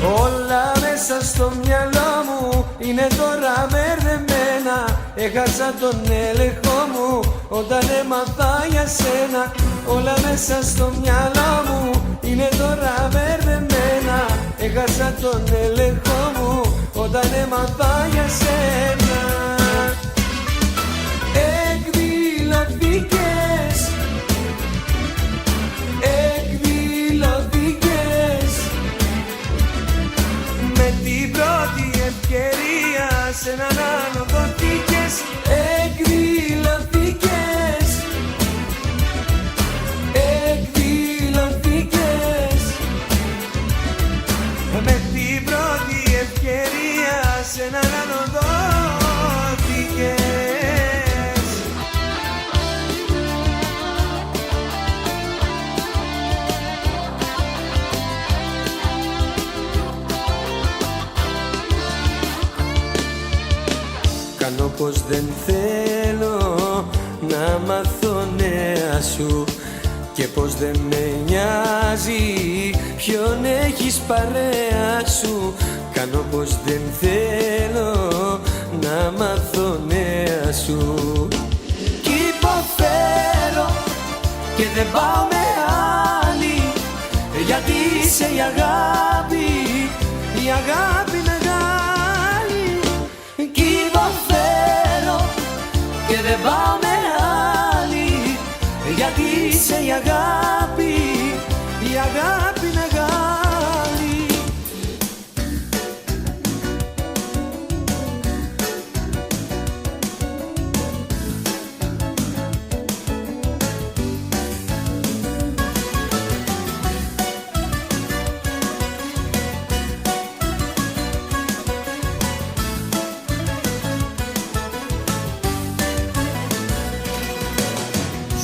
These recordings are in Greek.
Όλα μέσα στο μυαλό μου είναι τώρα μπερδεμένα. Έχασα τον έλεγχο μου όταν έμαθα για σένα. Όλα μέσα στο μυαλό μου είναι τώρα μπερδεμένα. Έχασα τον έλεγχο μου όταν έμαθα για σένα. Εκδηλωθήκες με την πρώτη ευκαιρία σε έναν άλλο δοθήκες. Εκδηλωθήκες με την πρώτη ευκαιρία σε έναν άλλο δοθήκες. Κάνω πως δεν θέλω να μάθω νέα σου και πως δεν με νοιάζει ποιον έχεις παρέα σου. Κάνω πως δεν θέλω να μάθω νέα σου κι υποφέρω και δεν πάω με άλλη, γιατί είσαι η αγάπη, η αγάπη μεγάλη. Κι υποφέρω και δεν πάω με άλλη, γιατί είσαι η αγάπη, η αγάπη μεγάλη.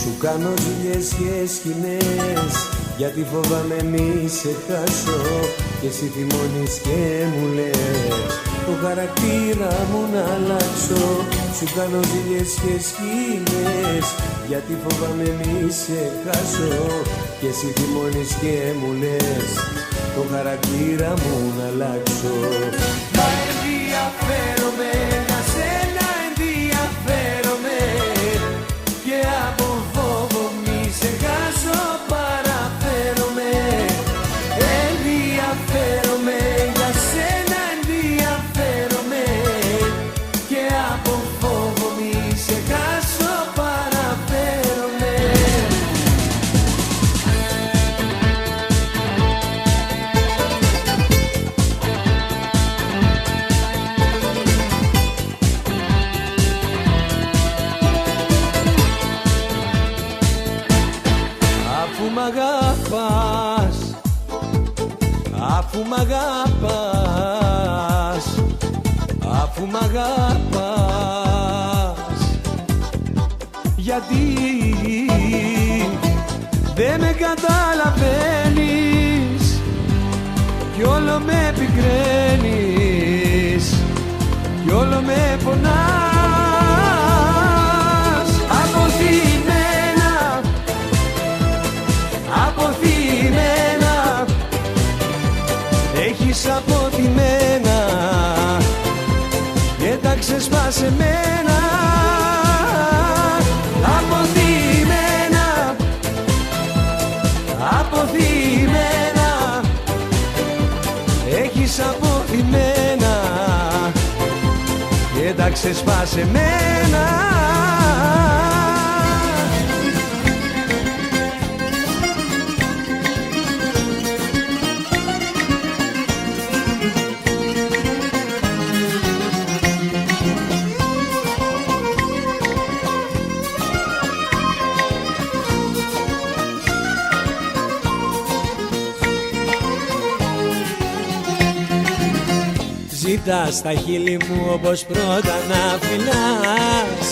Σου κάνω ζουλιές και σκηνές, γιατί φοβάμαι μη σε χάσω και εσύ θυμώνεις και μου λες το χαρακτήρα μου να αλλάξω. Σου κάνω ζουλιές και σκηνές, γιατί φοβάμαι μη σε χάσω και εσύ θυμώνεις και μου λες το χαρακτήρα μου να αλλάξω. Μα ενδιαφέρομαι για σένα, ενδιαφέρομαι και από φόβο μη σε χάσω παραφέρομαι. Ενδιαφέρομαι για σένα, ενδιαφέρομαι και από φόβο μη σε χάσω παραφέρομαι. Αφού μ' αγαπάς, αφού μ' αγαπάς, αφού μ' αγαπάς, γιατί δεν με καταλαβαίνεις κι όλο με πικραίνεις κι όλο με πονάς. Αποθυμένα έχεις αποτιμένα και τα ξεσπάσεμένα. Αποθυμένα, αποθυμένα έχεις αποθυμένα και τα ξεσπάσεμένα. Ζητάς τα χείλη μου όπως πρώτα να φυλάς,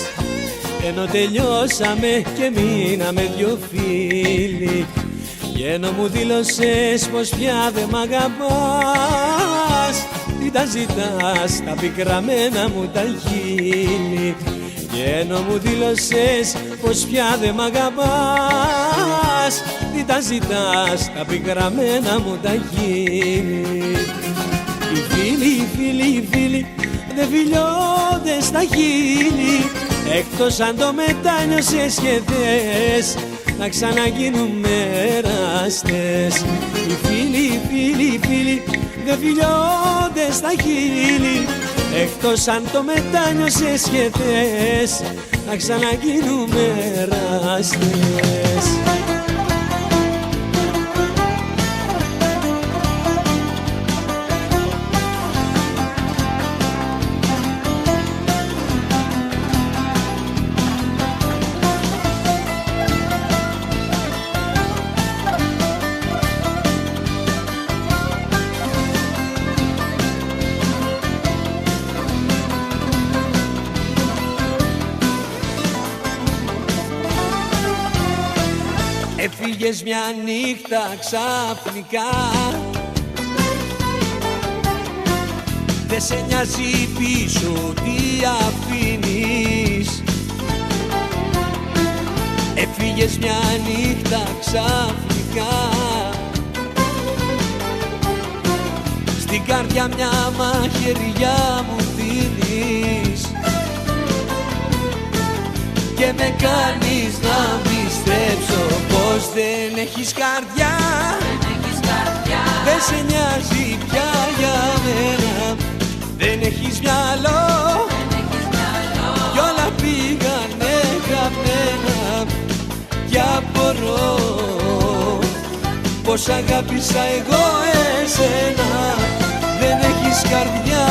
ενώ τελειώσαμε και μείναμε δυο φίλοι, και ενώ μου δήλωσες πως πια δεν μ' αγαπάς, τι τα ζητάς τα πικραμένα μου τα χείλη, και ενώ μου δήλωσες πως πια δεν μ' αγαπάς, τι τα ζητάς τα πικραμένα μου τα χείλη. Οι φίλοι δεν φιλιώνται στα χείλη, εκτός αν το μετάνιωσες και θες να ξαναγίνουμε εραστές. Οι φίλοι δεν φιλιώνται στα χείλη, εκτός αν το μετάνιωσες και θες να ξαναγίνουμε εραστές. Έφυγες μια νύχτα ξαφνικά, δεν σε νοιάζει πίσω τι αφήνεις. Έφυγες μια νύχτα ξαφνικά, στην καρδιά μια μαχαιριά μου δίνεις και με κάνεις να πιστέψω πως δεν έχεις καρδιά. Δεν σε νοιάζει πια για μένα, δεν έχεις μυαλό κι όλα πήγανε χαμένα. Κι απορώ πως αγάπησα εγώ εσένα, δεν έχεις καρδιά.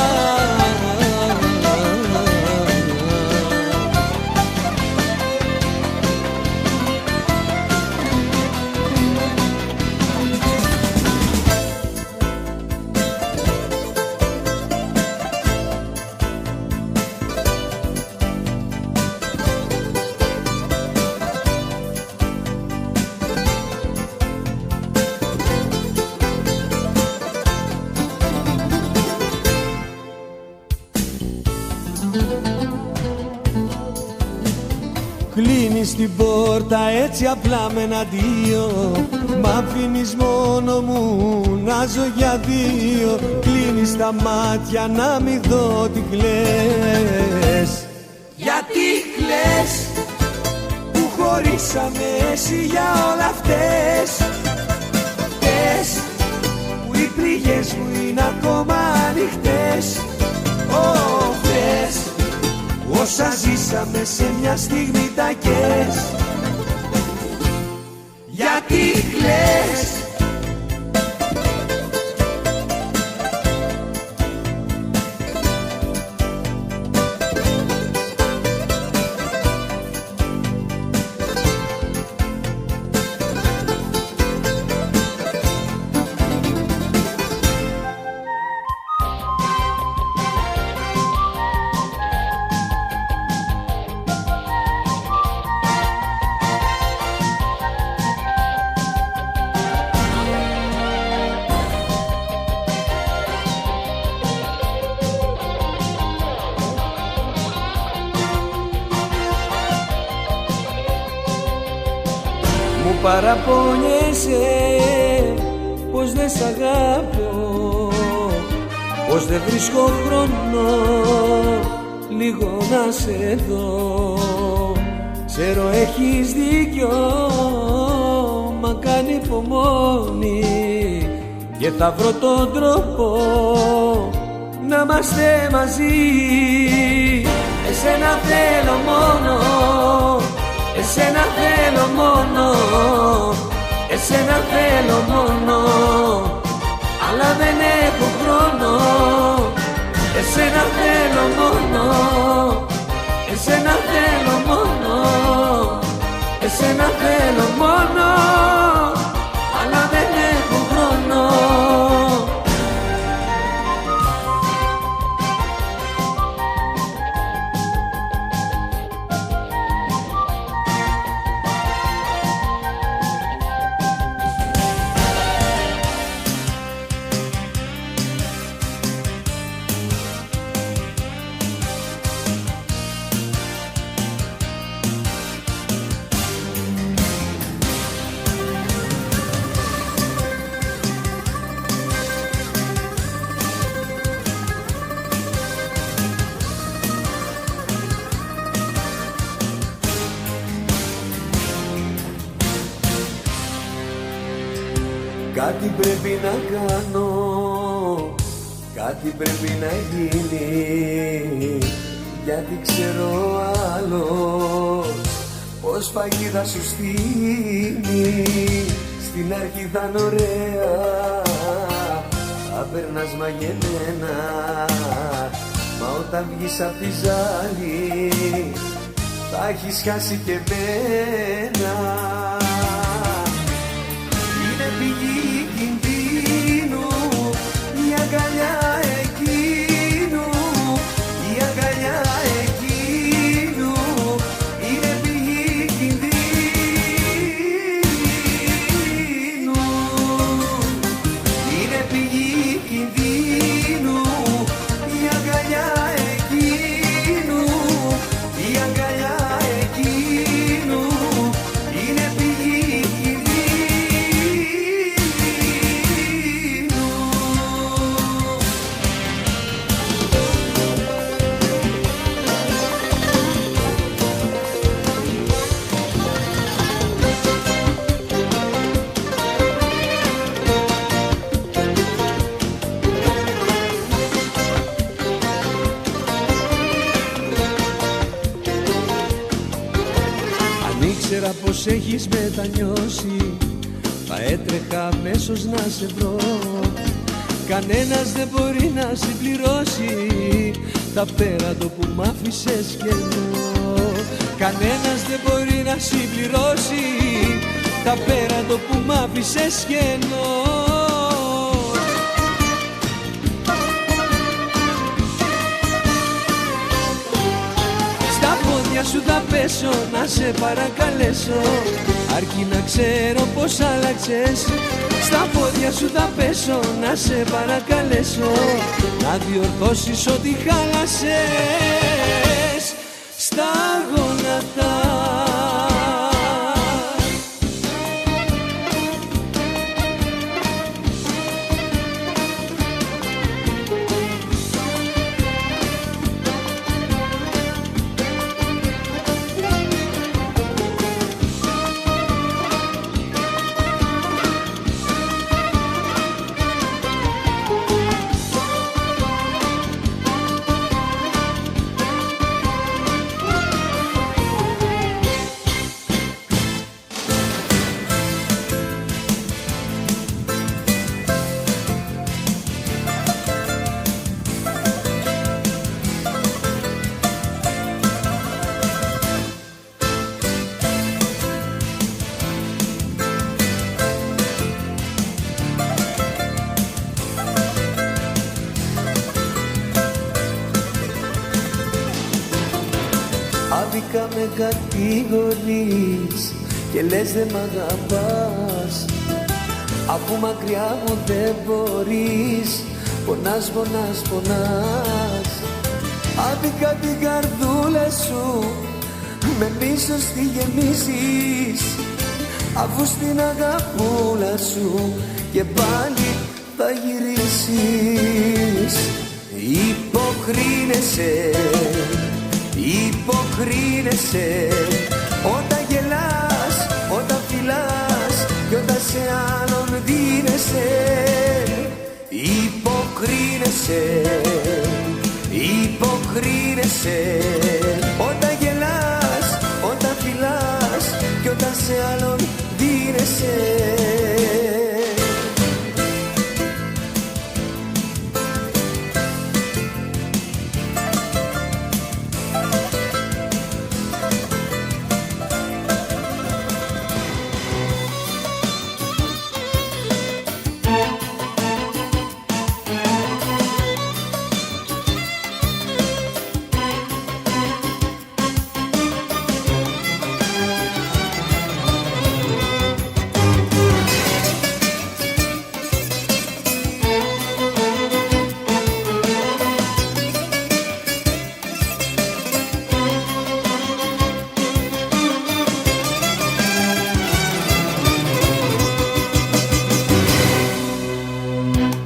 Κλείνεις την πόρτα έτσι απλά με ένα αντίο, μ' αφήνεις μόνο μου να ζω για δύο. Κλείνεις τα μάτια να μη δω τι κλαις. Γιατί κλαις που χωρίσαμε εσύ για όλα αυτές. Πες που οι πληγές μου είναι ακόμα ανοιχτές. Πες όσα ζήσαμε σε μια στιγμή τα κες. Γιατί κλαις. Παραπονιέσαι πως δεν σ' αγαπώ, πως δεν βρίσκω χρόνο λίγο να σε δω. Ξέρω έχεις δίκιο, μα κάνει υπομονή και θα βρω τον τρόπο να είμαστε μαζί. Εσένα θέλω μόνο, εσένα θέλω μόνο, εσένα θέλω μόνο, αλλά δεν έχω χρόνο. Εσένα θέλω μόνο, εσένα θέλω μόνο, εσένα θέλω μόνο, αλλά δεν έχω χρόνο. Κάτι πρέπει να κάνω, κάτι πρέπει να γίνει, γιατί ξέρω άλλος πως παγίδα σου στείνει. Στην αρχή θα είναι ωραία, θα περνάς μαγεμένα, μα όταν βγεις απ' τη ζάλη θα έχεις χάσει και μένα. Είναι πηγή κινδύνου η αγκαλιά εκείνου, η αγκαλιά εκείνου. Είναι πηγή κινδύνου, είναι πηγή κινδύνου η αγκαλιά εκείνου, η αγκαλιά εκείνου. Είναι πηγή κινδύνου. Αν ήξερα πως έχεις μετανιώσει, θα έτρεχα αμέσως να σε βρω. Κανένας δεν μπορεί να συμπληρώσει τα πέρατο που μ' άφησες κενό. Κανένας δεν μπορεί να συμπληρώσει τα πέρατο που μ' άφησες κενό. Στα πόδια σου θα πέσω να σε παρακαλέσω, αρκεί να ξέρω πως άλλαξες. Στα πόδια σου θα πέσω να σε παρακαλέσω, να διορθώσεις ό,τι χάλασες στα γόνατα. Άδικα με κατηγορείς και λες δεν μ' αγαπάς, αφού μακριά μου δεν μπορείς. Πονάς, πονάς, πονάς. Άδικα την καρδούλα σου με μίσος τη γεμίζεις, αφού στην αγαπούλα σου και πάλι θα γυρίσεις. Υποκρίνεσαι, υποκρίνεσαι, όταν γελάς, όταν φιλάς κι όταν σε άλλον δίνεσαι. Υποκρίνεσαι, υποκρίνεσαι, όταν γελάς, όταν φιλάς κι όταν σε άλλον δίνεσαι.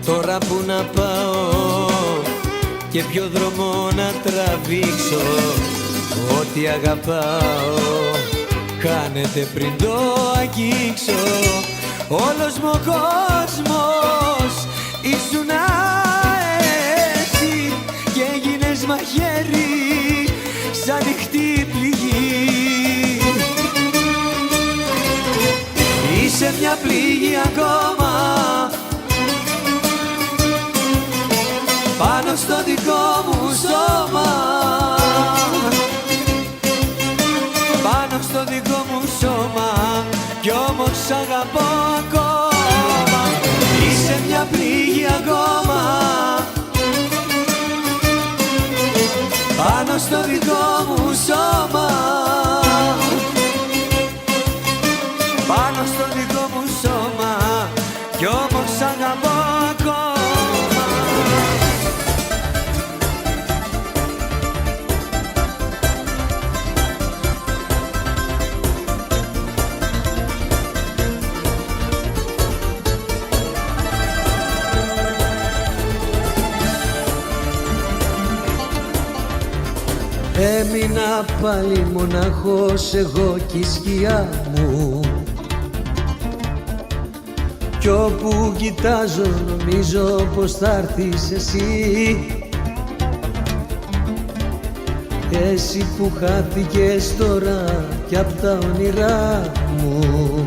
Τώρα που να πάω και ποιο δρόμο να τραβήξω, ό,τι αγαπάω κάνετε πριν το αγγίξω. όλος μου ο κόσμος ήσουν εσύ και έγινες μαχαίρι σαν ανοιχτή πληγή. Είσαι μια πληγή ακόμα πάνω στο δικό μου σώμα, πάνω στο δικό μου σώμα, κι όμως αγαπώ ακόμα. Είσαι μια πληγή ακόμα πάνω στο δικό μου σώμα, πάνω στο δικό μου σώμα, κι όμως αγαπώ ακόμα. Έμεινα πάλι μοναχός εγώ κι η σκιά μου, κι όπου κοιτάζω νομίζω πως θα έρθεις εσύ, εσύ που χάθηκες τώρα κι απ' τα όνειρά μου.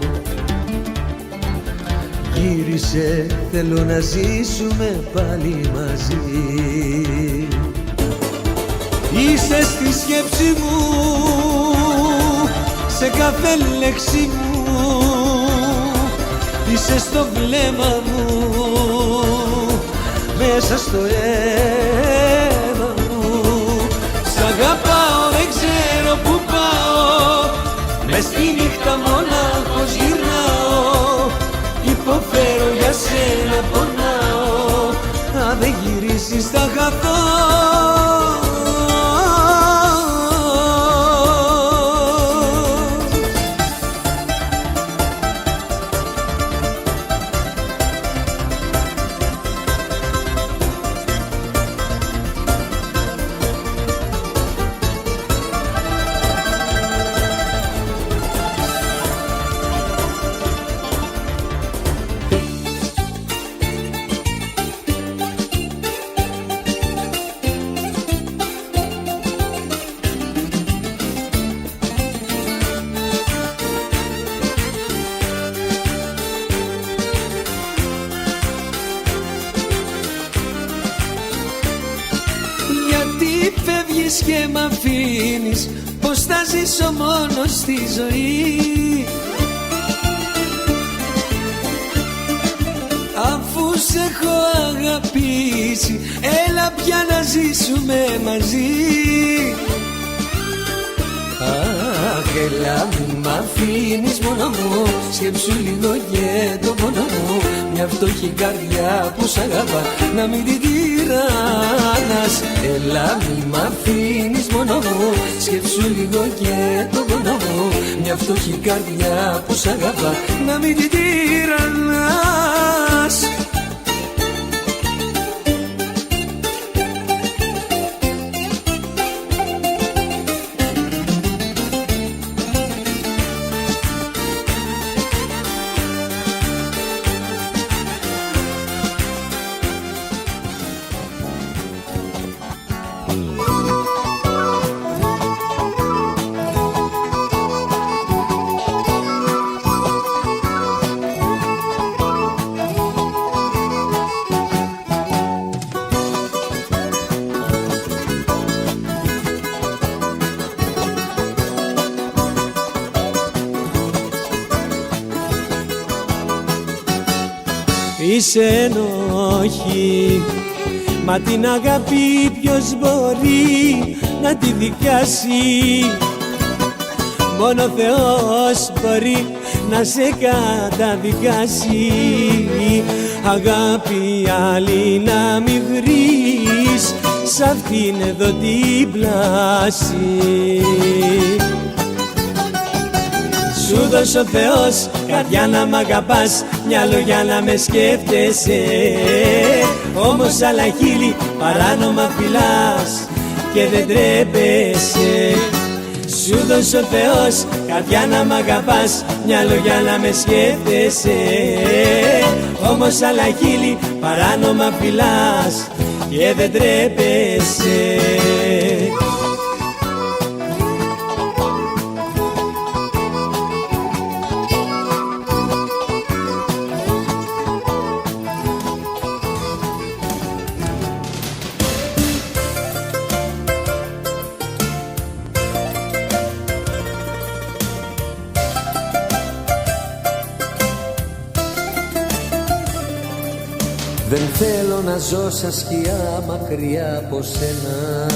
Γύρισε, θέλω να ζήσουμε πάλι μαζί. Είσαι στη σκέψη μου, σε κάθε λέξη μου, είσαι στο βλέμμα μου, μέσα στο αίμα μου. Σ' αγαπάω, δεν ξέρω που πάω, μες στη νύχτα μονάχος γυρνάω, υποφέρω για σένα, πονάω, αν δεν γυρίσεις θα χαθώ. Και μ' αφήνεις, πως θα ζήσω μόνος στη ζωή, αφού σε έχω αγαπήσει, έλα πια να ζήσουμε μαζί. Αχ, έλα μη μ' αφήνεις μόνο μου, σκέψου λίγο και το πόνο μου, μια φτωχή καρδιά που σ' αγαπά να μην την τυραννάς. Έλα μη μ' αφήνεις μόνο μου, σκέψου λίγο και το πόνο μου, μια φτωχή καρδιά που σ' αγαπά να μην την τυραννάς. Είσαι ενόχη, μα την αγάπη ποιος μπορεί να τη δικάσει. Μόνο Θεός μπορεί να σε καταδικάσει. Αγάπη άλλη να μη βρεις σ' αυτήν εδώ την πλάση. Σου δώσε ο Θεός καρδιά να μ' αγαπάς, μυαλό για να με σκέφτεσαι, όμως άλλα χείλη παράνομα φυλάς και δεν τρέπεσαι. Σου δώσε ο Θεός καρδιά να μ' αγαπάς, μυαλό για να με σκέφτεσαι. Όμως άλλα χείλη παράνομα φυλάς και δεν τρέπεσαι. Δεν θέλω να ζω σαν σκιά μακριά από σένα.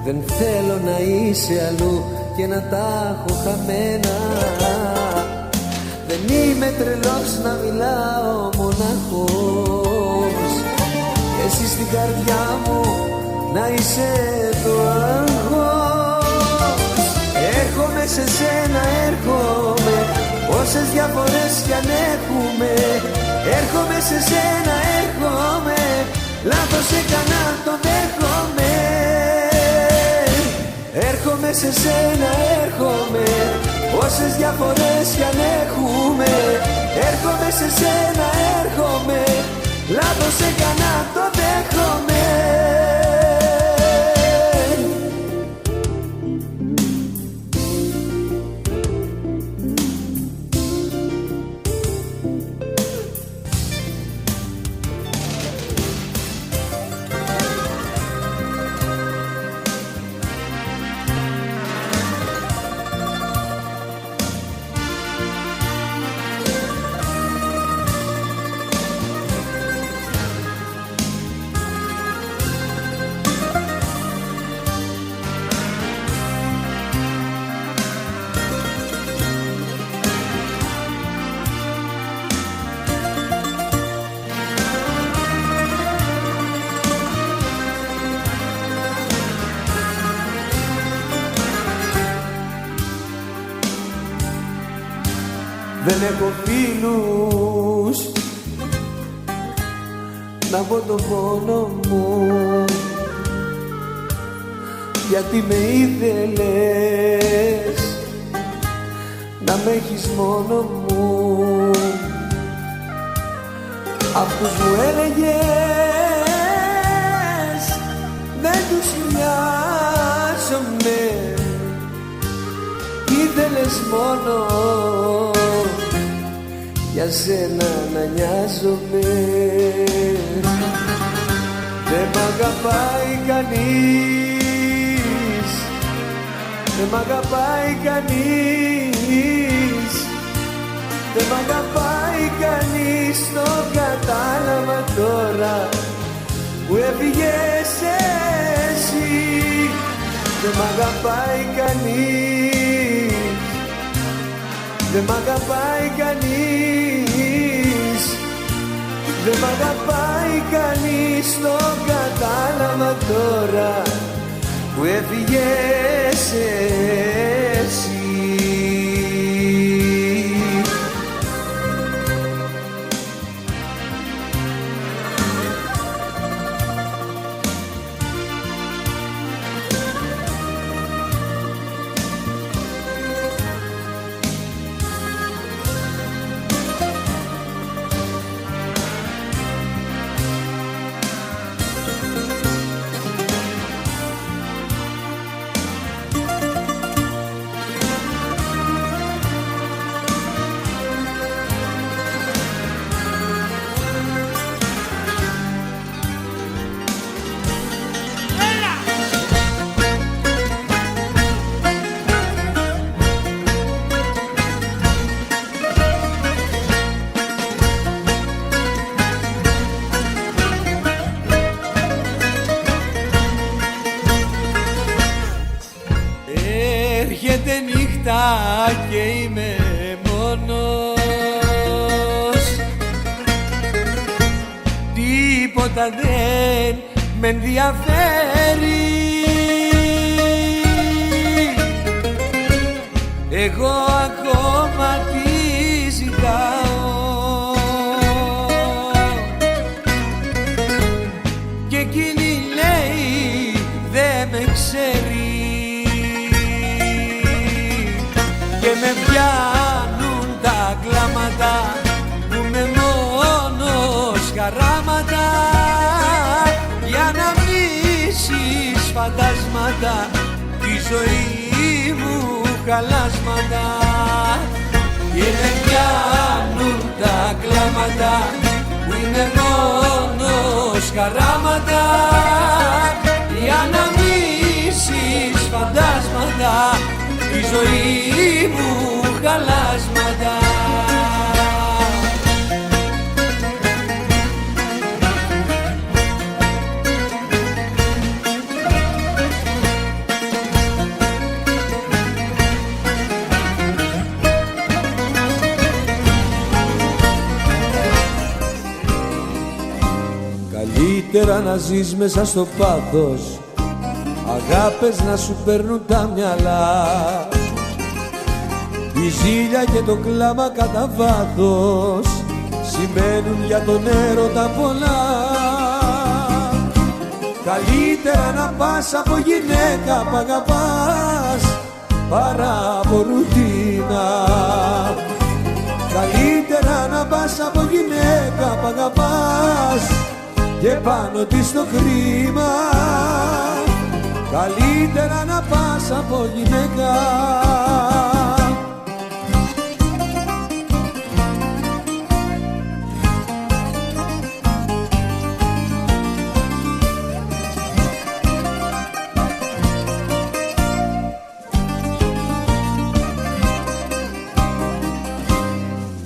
Δεν θέλω να είσαι αλλού και να τα έχω χαμένα. Δεν είμαι τρελός να μιλάω μοναχός, εσύ στην καρδιά μου να είσαι το άγχος. Έρχομαι σε σένα, έρχομαι, όσες διαφορές κι αν έχουμε. Έρχομαι σε σένα, έρχομαι, λάθος έκανα, το δέχομαι. Έρχομαι σε σένα, έρχομαι, όσες διαφορές κι αν έχουμε. Έρχομαι σε σένα, έρχομαι, λάθος έκανα, το δέχομαι. Δεν έχω φίλους να πω το πόνο μου, γιατί με ήθελες να με έχεις μόνο μου. Αυτούς μου έλεγες δεν τους μοιάζομαι, ήθελες μόνο για σένα να νοιάζομαι. Δεν μ' αγαπάει κανείς, δεν μ' αγαπάει κανείς, δεν μ' αγαπάει κανείς, το κατάλαβα τώρα που έφυγες εσύ. Δεν μ' αγαπάει κανείς, δεν μ' αγαπάει κανείς, δεν μ' αγαπάει κανείς, το κατάλαβα τώρα που έφυγες εσύ. Έρχεται νύχτα και είμαι μόνος, τίποτα δεν με ενδιαφέρει. Εγώ ακόμα τι ζητάω και εκείνη λέει δεν με ξέρει. χαράματα για να μνήσεις φαντάσματα τη ζωή μου χαλάσματα και με πιάνουν τα κλάματα που είναι μόνος χαράματα για να μνήσεις φαντάσματα τη ζωή μου χαλάσματα. Καλύτερα να ζεις μέσα στο πάθος, αγάπες να σου παίρνουν τα μυαλά, η ζήλια και το κλάμα κατά βάθος σημαίνουν για τον έρωτα πολλά. Καλύτερα να πας από γυναίκα που αγαπάς παρά από ρουτίνα. Καλύτερα να πας από γυναίκα που αγαπάς και πάνω της το χρήμα. Καλύτερα να πας από γυναίκα.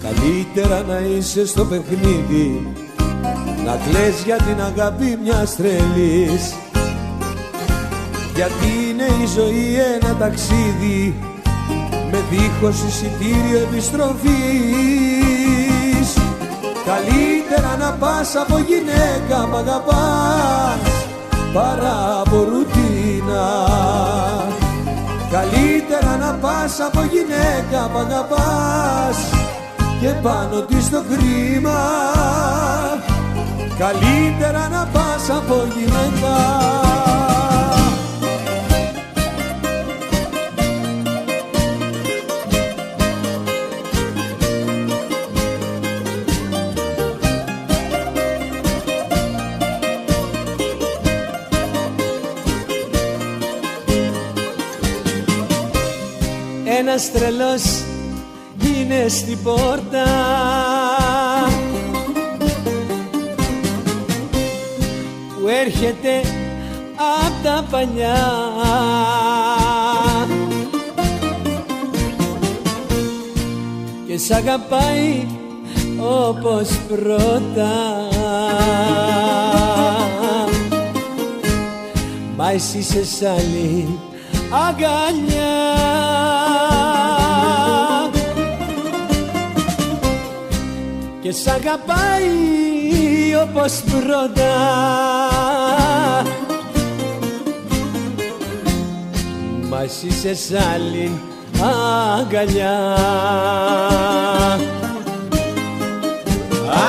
Καλύτερα να είσαι στο παιχνίδι, να κλαις για την αγάπη μιας τρελής, γιατί είναι η ζωή ένα ταξίδι με δίχως εισιτήριο επιστροφής. Καλύτερα να πας από γυναίκα που αγαπάς παρά από ρουτίνα. Καλύτερα να πας από γυναίκα που αγαπάς και πάνω της το κρίμα. Καλύτερα να πας από γυναίκα. Ένας τρελός είναι στην πόρτα, που έρχεται απ' τα παλιά, και σ' αγαπάει όπως πρώτα, μα εσύ είσαι σ' άλλη αγκαλιά. Και σ' αγαπάει όπως πρώτα, μα εσύ είσαι σ' άλλη αγκαλιά.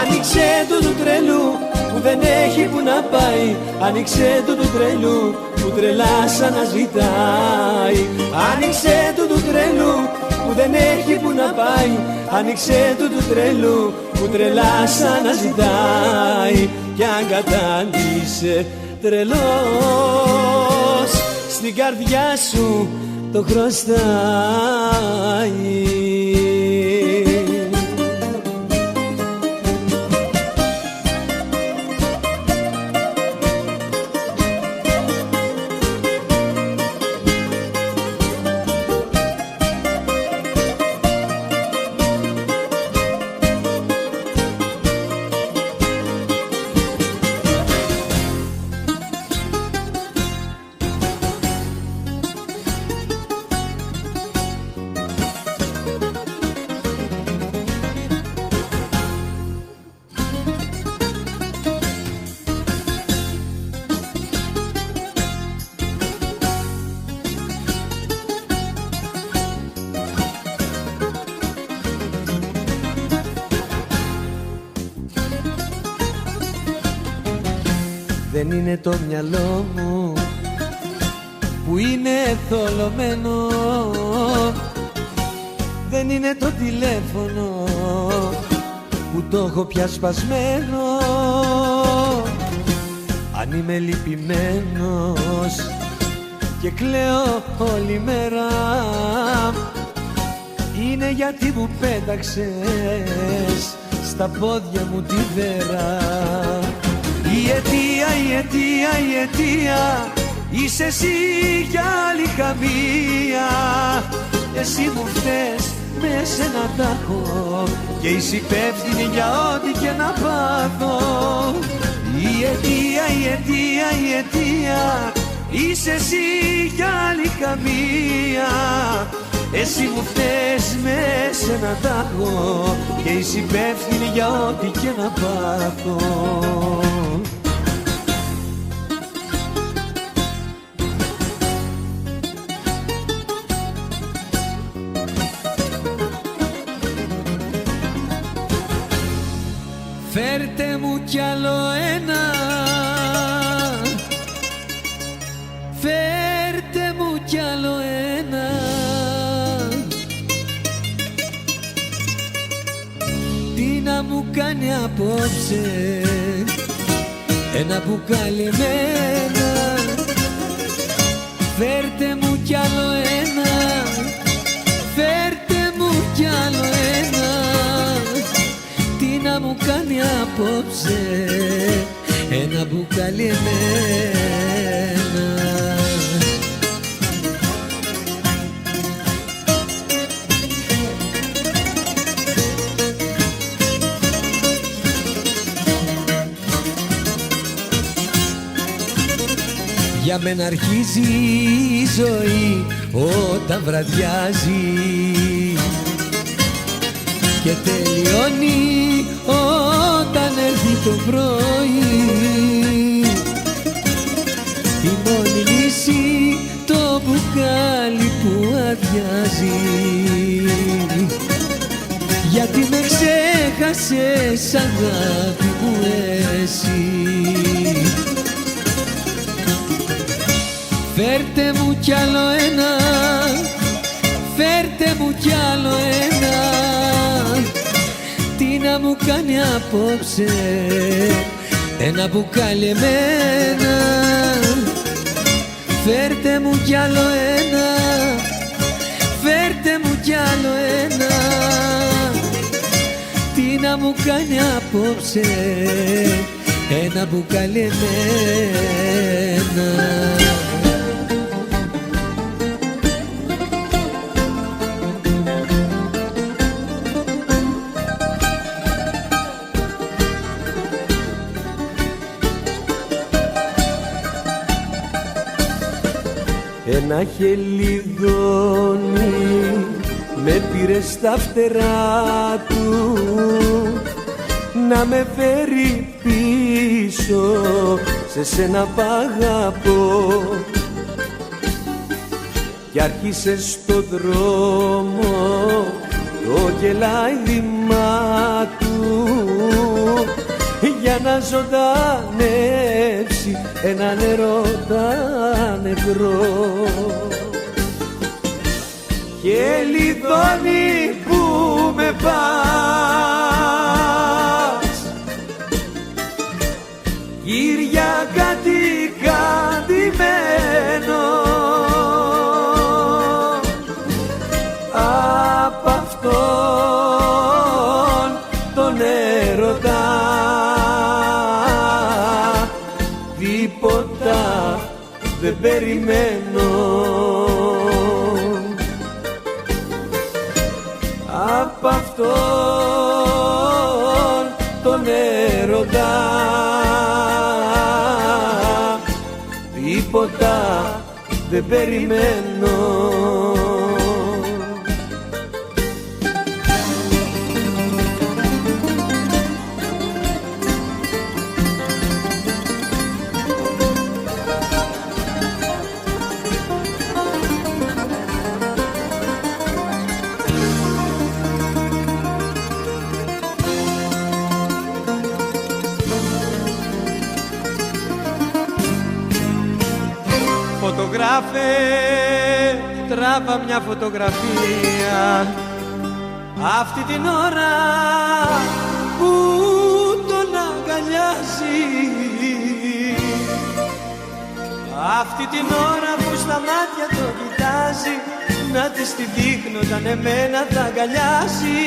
Άνοιξε του τρελού που δεν έχει που να πάει, άνοιξε του τρελού που τρελά σαν να ζητάει, άνοιξε του τρελού που δεν έχει που να πάει, άνοιξε του τρελού που τρελά σαν να ζητάει. Κι αν κατάντησε τρελός, στην καρδιά σου το χρωστάει. Δεν είναι το μυαλό μου που είναι θολωμένο, δεν είναι το τηλέφωνο που το έχω πια σπασμένο. Αν είμαι λυπημένος και κλαίω όλη μέρα, είναι γιατί μου πέταξες στα πόδια μου τη βέρα. Η αιτία είσαι εσύ κι άλλη καμία. Εσύ μου φταίς, με σένα τα έχω και είσαι υπεύθυνη για ό,τι και να πάθω. Η αιτία είσαι εσύ κι άλλη καμία. Εσύ μου φταίς, με σένα τα έχω και είσαι υπεύθυνη για ό,τι και να πάθω. Φέρτε μου κι άλλο ένα, φέρτε μου κι άλλο ένα. Τι να μου κάνει απόψε ένα μπουκάλι εμένα. Φέρτε μου κι άλλο ένα, φέρτε μου κι άλλο ένα. Τι να μου κάνει απόψε ένα μπουκάλι εμένα. Για μένα αρχίζει η ζωή όταν βραδιάζει και τελειώνει όταν έρθει το πρωί. Η μόνη λύση το μπουκάλι που αδειάζει, γιατί με ξέχασες αγάπη μου εσύ. Φέρτε μου κι άλλο ένα, φέρτε μου κι άλλο ένα. Τι να μου κάνει απόψε ένα μπουκάλι εμένα. Φέρτε μου κι άλλο ένα, φέρτε μου κι άλλο ένα. Τι να μου κάνει απόψε ένα μπουκάλι εμένα. Ένα χελιδόνι με πήρε στα φτερά του να με φέρει πίσω σε σένα π' αγαπώ. Κι άρχισε στο δρόμο το γελάιδημά του για να ζωντανέψει έναν ερώτα νεκρό. Χελιδόνι που με πας, Κυριακάτη κατημένο, απ' αυτόν τον έρωτα τίποτα δεν περιμένω. Απ' αυτόν τον έρωτα τίποτα δεν περιμένω. Φωτογράφε, τράβα μια φωτογραφία αυτή την ώρα που τον αγκαλιάζει. Αυτή την ώρα που στα μάτια το κοιτάζει, να της τη δείχνω όταν εμένα θα αγκαλιάσει.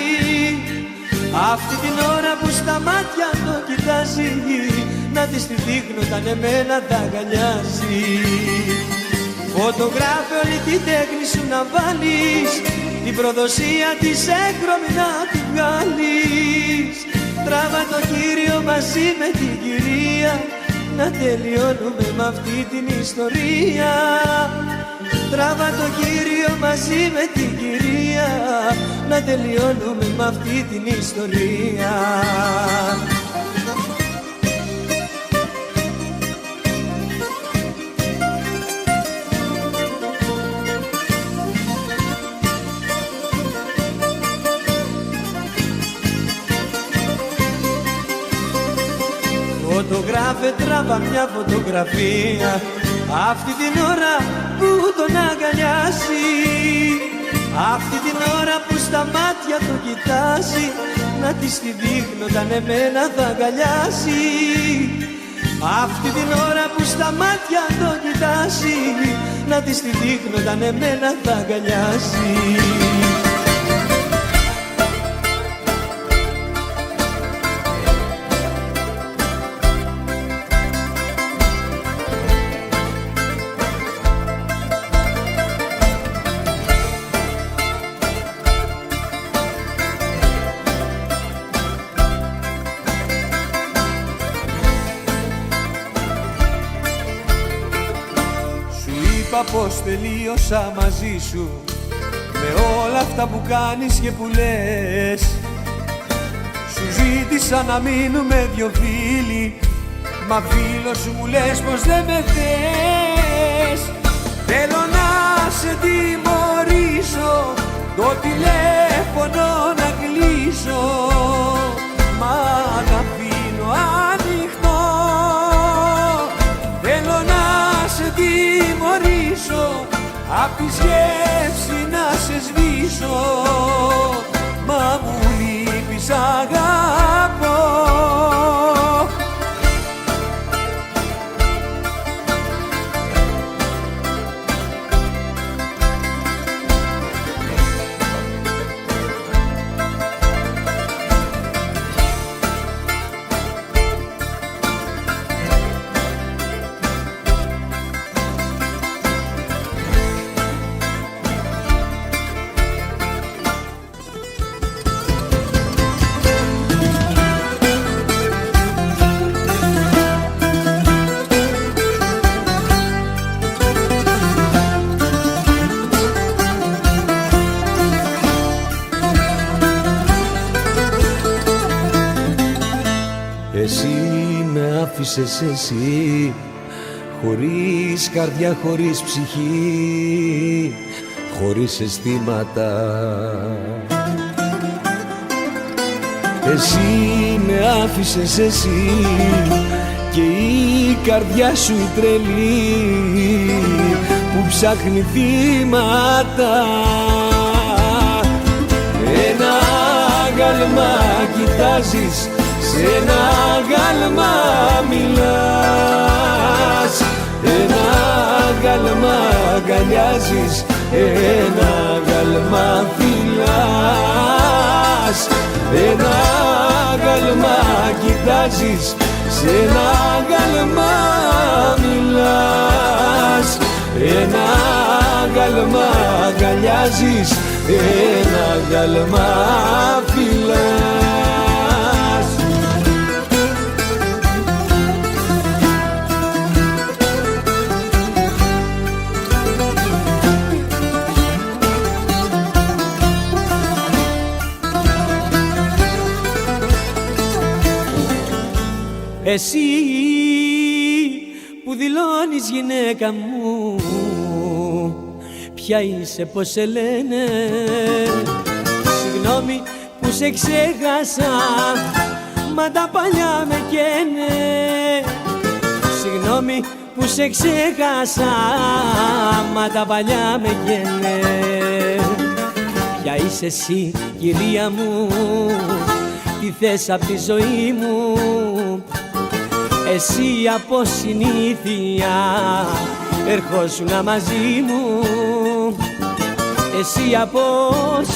Αυτή την ώρα που στα μάτια το κοιτάζει, να της τη δείχνω όταν εμένα θα αγκαλιάσει. Φωτογράφε όλη την τέχνη σου να βάλεις, την προδοσία της έγχρωμη να τη βγάλεις. Τράβα το κύριο μαζί με την κυρία, να τελειώνουμε με αυτή την ιστορία. Τράβα το κύριο μαζί με την κυρία, να τελειώνουμε με αυτή την ιστορία. Φωτογράφε, τράβα μια φωτογραφία αυτή την ώρα που τον αγκαλιάζει. Αυτή την ώρα που στα μάτια το κοιτάζει, να της τη δείχνω όταν εμένα θα αγκαλιάσει. Αυτή την ώρα που στα μάτια το κοιτάζει, να της τη δείχνω όταν εμένα θα αγκαλιάσει. Πως τελείωσα μαζί σου με όλα αυτά που κάνεις και που λες. Σου ζήτησα να μείνουμε δυο φίλοι, μα φίλος σου μου λες πως δεν με θες. Θέλω να σε τιμωρήσω, το τηλέφωνο να κλείσω, μα να αφήνω ανοιχτό. Θέλω να σε τιμωρήσω, απ' τη σκέψη να σε σβήσω, μα μου λείπεις αγαπώ. Εσύ με άφησες εσύ, χωρίς καρδιά, χωρίς ψυχή, χωρίς αισθήματα. Εσύ με άφησες εσύ και η καρδιά σου η τρελή που ψάχνει θύματα. Ένα άγαλμα κοιτάζεις, σε ένα άγαλμα μιλάς, ένα άγαλμα αγκαλιάζεις, ένα άγαλμα φυλάς. Ένα άγαλμα κοιτάζεις, σε ένα άγαλμα μιλάς, ένα άγαλμα αγκαλιάζεις, ένα άγαλμα φυλάς. Εσύ που δηλώνεις γυναίκα μου, ποια είσαι, πως σε λένε. Συγγνώμη που σε ξέχασα, μα τα παλιά με καίνε. Συγγνώμη που σε ξέχασα, μα τα παλιά με καίνε. Ποια είσαι εσύ, κυρία μου, τι θες απ' τη ζωή μου. Εσύ από συνήθεια ερχόσουνα μαζί μου. Εσύ από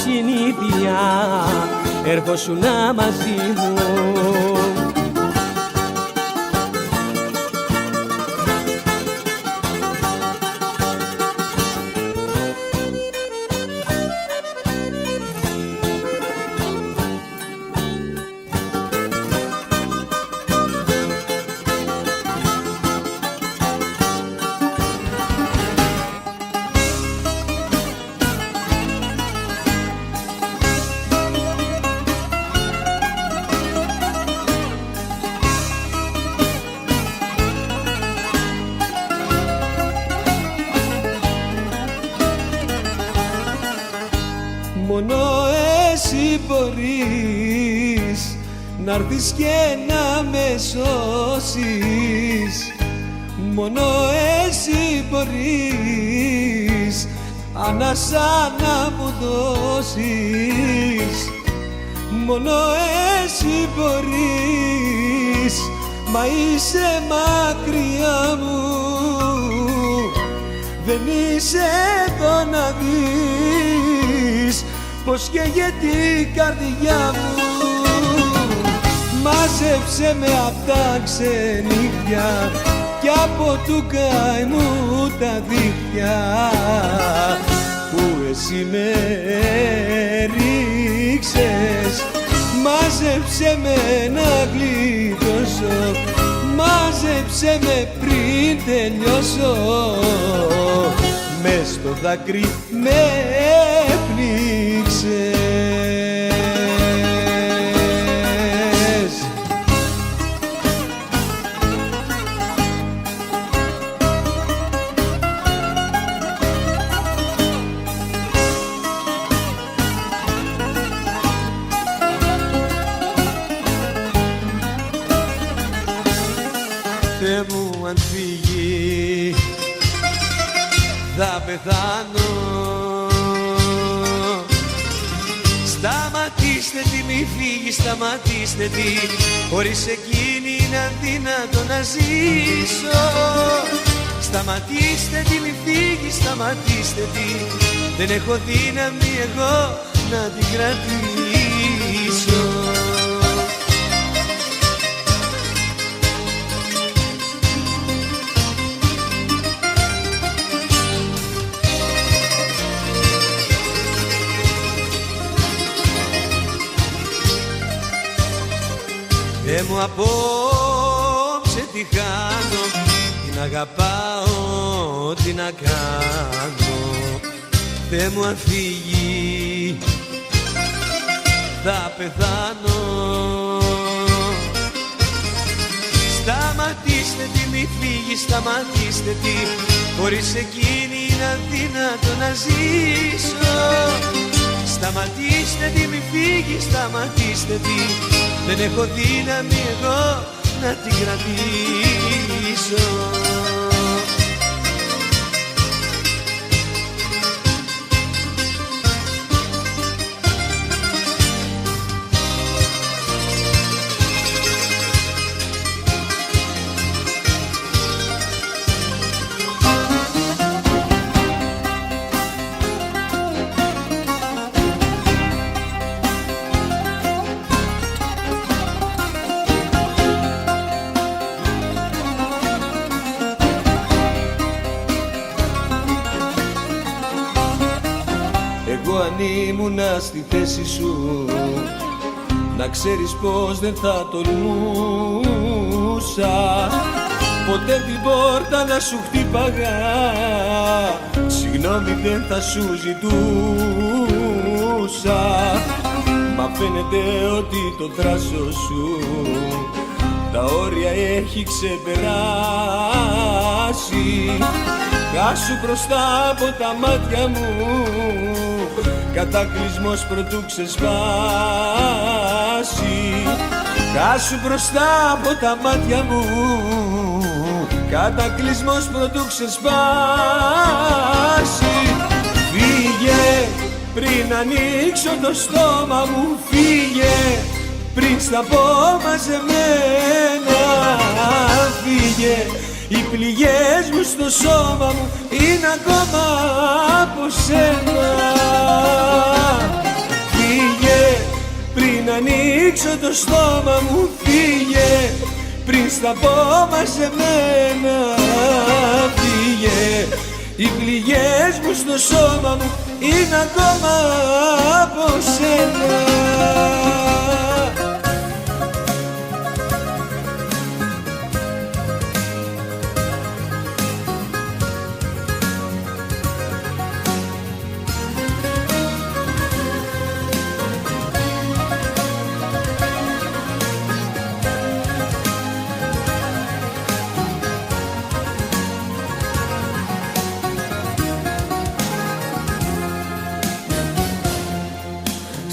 συνήθεια ερχόσουνα μαζί μου. Μόνο εσύ μπορείς να'ρθεις και να με σώσεις. Μόνο εσύ μπορείς ανάσα να μου δώσεις. Μόνο εσύ μπορείς, μα είσαι μακριά μου. Δεν είσαι εδώ να δεις πως καίγεται η καρδιά μου. Μάζεψε με απ' τα ξενύχια κι από του καημού τα δίχτυα που εσύ με ρίξες. Μάζεψε με να γλιτώσω, μάζεψε με πριν τελειώσω. Μες στο δάκρυ με πνίξες. Θεέ μου, αν φύγει θα πεθάνω. Σταματήστε τη, μη φύγει, σταματήστε τη. Χωρίς εκείνη είναι αδύνατο να ζήσω. Σταματήστε τη, μη φύγει, σταματήστε τη. Δεν έχω δύναμη εγώ να την κρατήσω. Θεέ μου, απόψε τι χάνω, την αγαπάω, τι να κάνω. Θεέ μου, αν φύγει θα πεθάνω. Σταματήστε τη, μη φύγει, σταματήστε τη. Χωρίς εκείνη είναι αδύνατο να ζήσω. Σταματήστε τη, μη φύγει, σταματήστε τη. Δεν έχω δύναμη εγώ να την κρατήσω. Εγώ αν ήμουνα στη θέση σου, να ξέρεις πως δεν θα τολμούσα ποτέ την πόρτα να σου χτύπαγα. Συγγνώμη δεν θα σου ζητούσα, μα φαίνεται ότι το θράσος σου τα όρια έχει ξεπεράσει. Χάσου μπροστά από τα μάτια μου, κατακλυσμός πρωτού ξεσπάσει. Χάσου μπροστά από τα μάτια μου, κατακλυσμός πρωτού ξεσπάσει. Φύγε πριν ανοίξω το στόμα μου, φύγε πριν στα πω μαζεμένα. Φύγε, οι πληγές μου στο σώμα μου είναι ακόμα από σένα. Φύγε, πριν ανοίξω το στόμα μου. Φύγε, πριν στα πω μαζεμένα. Φύγε, οι πληγές μου στο σώμα μου είναι ακόμα από σένα.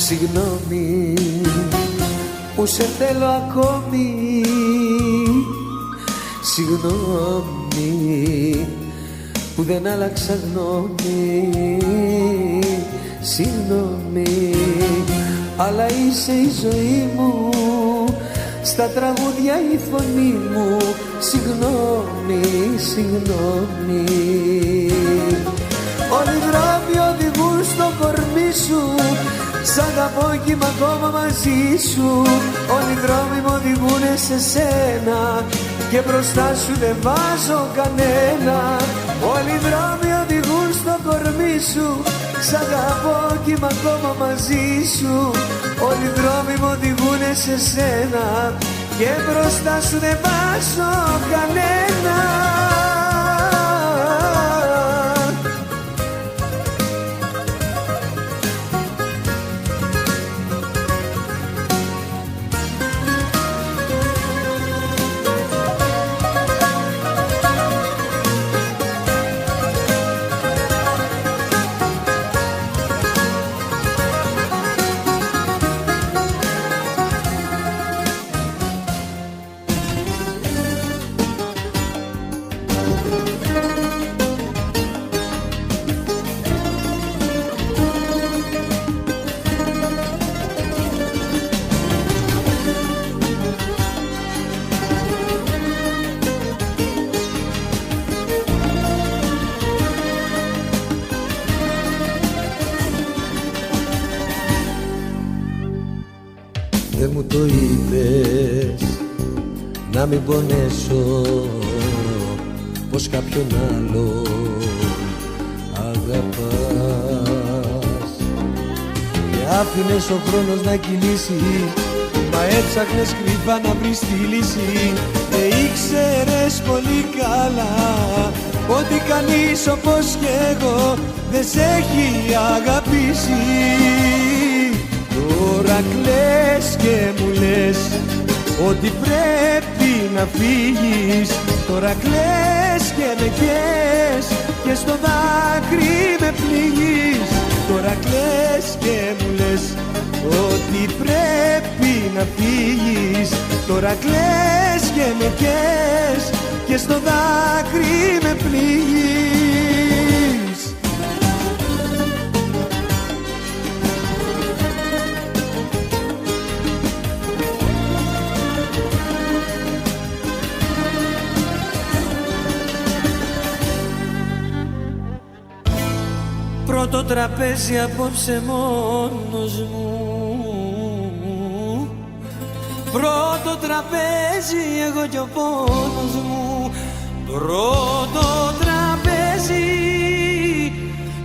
Συγγνώμη που σε θέλω ακόμη. Συγγνώμη που δεν άλλαξα γνώμη. Συγγνώμη, αλλά είσαι η ζωή μου, στα τραγούδια η φωνή μου. Συγγνώμη, συγγνώμη. Όλοι οι δρόμοι οδηγούν στο κορμί σου. Σ' αγαπώ κι είμαι ακόμα μαζί σου. Όλοι οι δρόμοι μου οδηγούνε σε σένα και μπροστά σου δεν βάζω κανένα. Όλοι οι δρόμοι οδηγούν στο κορμί σου. Σ' αγαπώ κι είμαι ακόμα μαζί σου. Όλοι οι δρόμοι μου οδηγούνε σε σένα και μπροστά σου δεν βάζω κανένα. Δεν μου το είπες να μην πονέσω, πως κάποιον άλλο αγαπάς. Και άφηνες ο χρόνος να κυλήσει, μα έψαχνες κρυφά να βρεις τη λύση. Και ήξερες πολύ καλά ότι κανείς όπως κι εγώ δεν σε έχει αγαπήσει. Τώρα κλαις και μου λες ότι πρέπει να φύγεις. Τώρα κλαις και με καις και στο δάκρυ με πληγείς. Τώρα κλαις και μου λες ότι πρέπει να φύγεις. Τώρα κλαις και με καις και στο δάκρυ με πληγείς. Πρώτο τραπέζι απόψε μόνος μου. Πρώτο τραπέζι εγώ κι ο πόνος μου. Πρώτο τραπέζι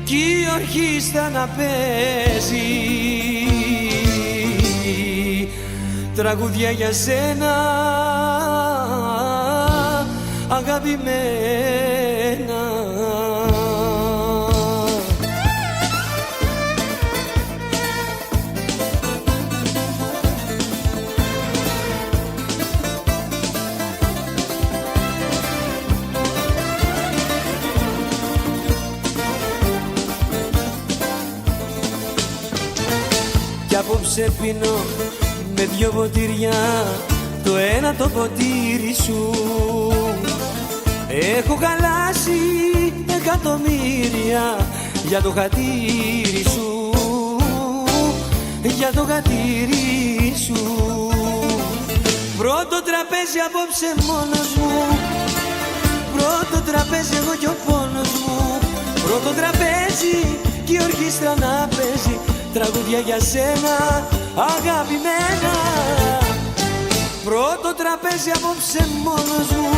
κι η ορχήστρα να παίζει τραγούδια για σένα αγαπημένα. Κι απόψε πίνω με δυο ποτήρια, το ένα το ποτήρι σου. Έχω χαλάσει εκατομμύρια για το χατήρι σου, για το χατήρι σου. Πρώτο τραπέζι απόψε μόνος μου, πρώτο τραπέζι εγώ κι ο πόνος μου. Πρώτο τραπέζι κι η ορχήστρα να παίζει τραγούδια για σένα αγαπημένα. Πρώτο τραπέζι απόψε μόνος μου,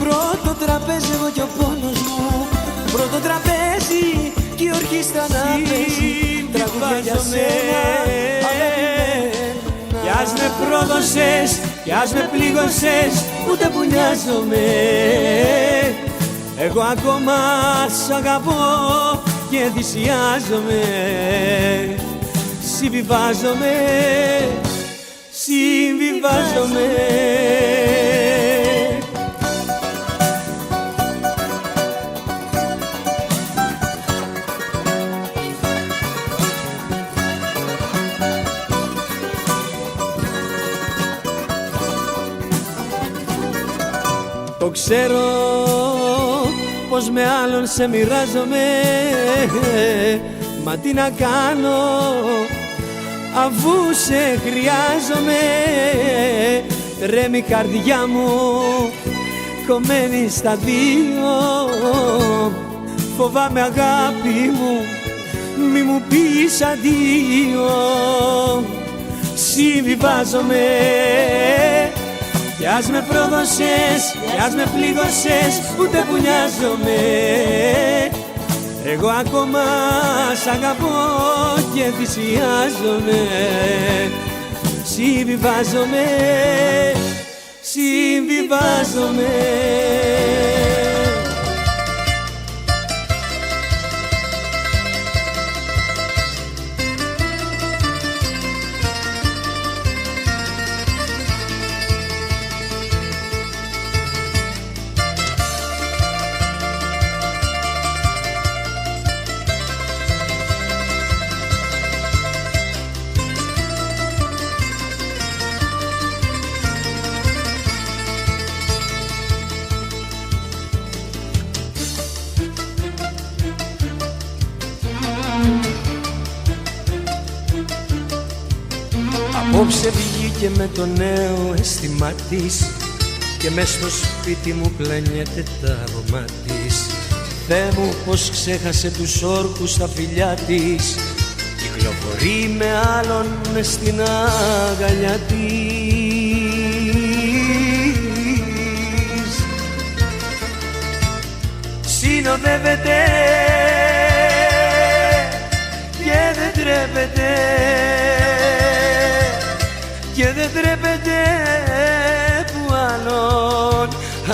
πρώτο τραπέζι εγώ κι ο πόνος μου. Πρώτο τραπέζι κι η ορχήστρα να παίζει τραγούδια για σένα αγαπημένα. Κι ας με πρόδωσες, κι ας με πλήγωσες, ούτε που νοιάζομαι. Εγώ ακόμα σ' αγαπώ και θυσιάζομαι. Συμβιβάζομαι, συμβιβάζομαι. Το ξέρω πως με άλλον σε μοιράζομαι, μα τι να κάνω αφού σε χρειάζομαι. Τρέμει η καρδιά μου κομμένη στα δύο, φοβάμαι αγάπη μου μη μου πεις αντίο. Συμβιβάζομαι, κι ας με πρόδωσες, κι ας με πλήγωσες, ούτε που νοιάζομαι. Εγώ ακόμα σ' αγαπώ και θυσιάζομαι. Συμβιβάζομαι, συμβιβάζομαι. Απόψε βγήκε με το νέο αίσθημα της και μες στο σπίτι μου πλανιέται τα αρώμα της. Θεέ μου πως ξέχασε τους όρκους στα φιλιά της, κυκλοφορεί με άλλον μες στην αγκαλιά της. Συνοδεύεται και δεν τρέπεται, και δεν τρέπεται που άλλον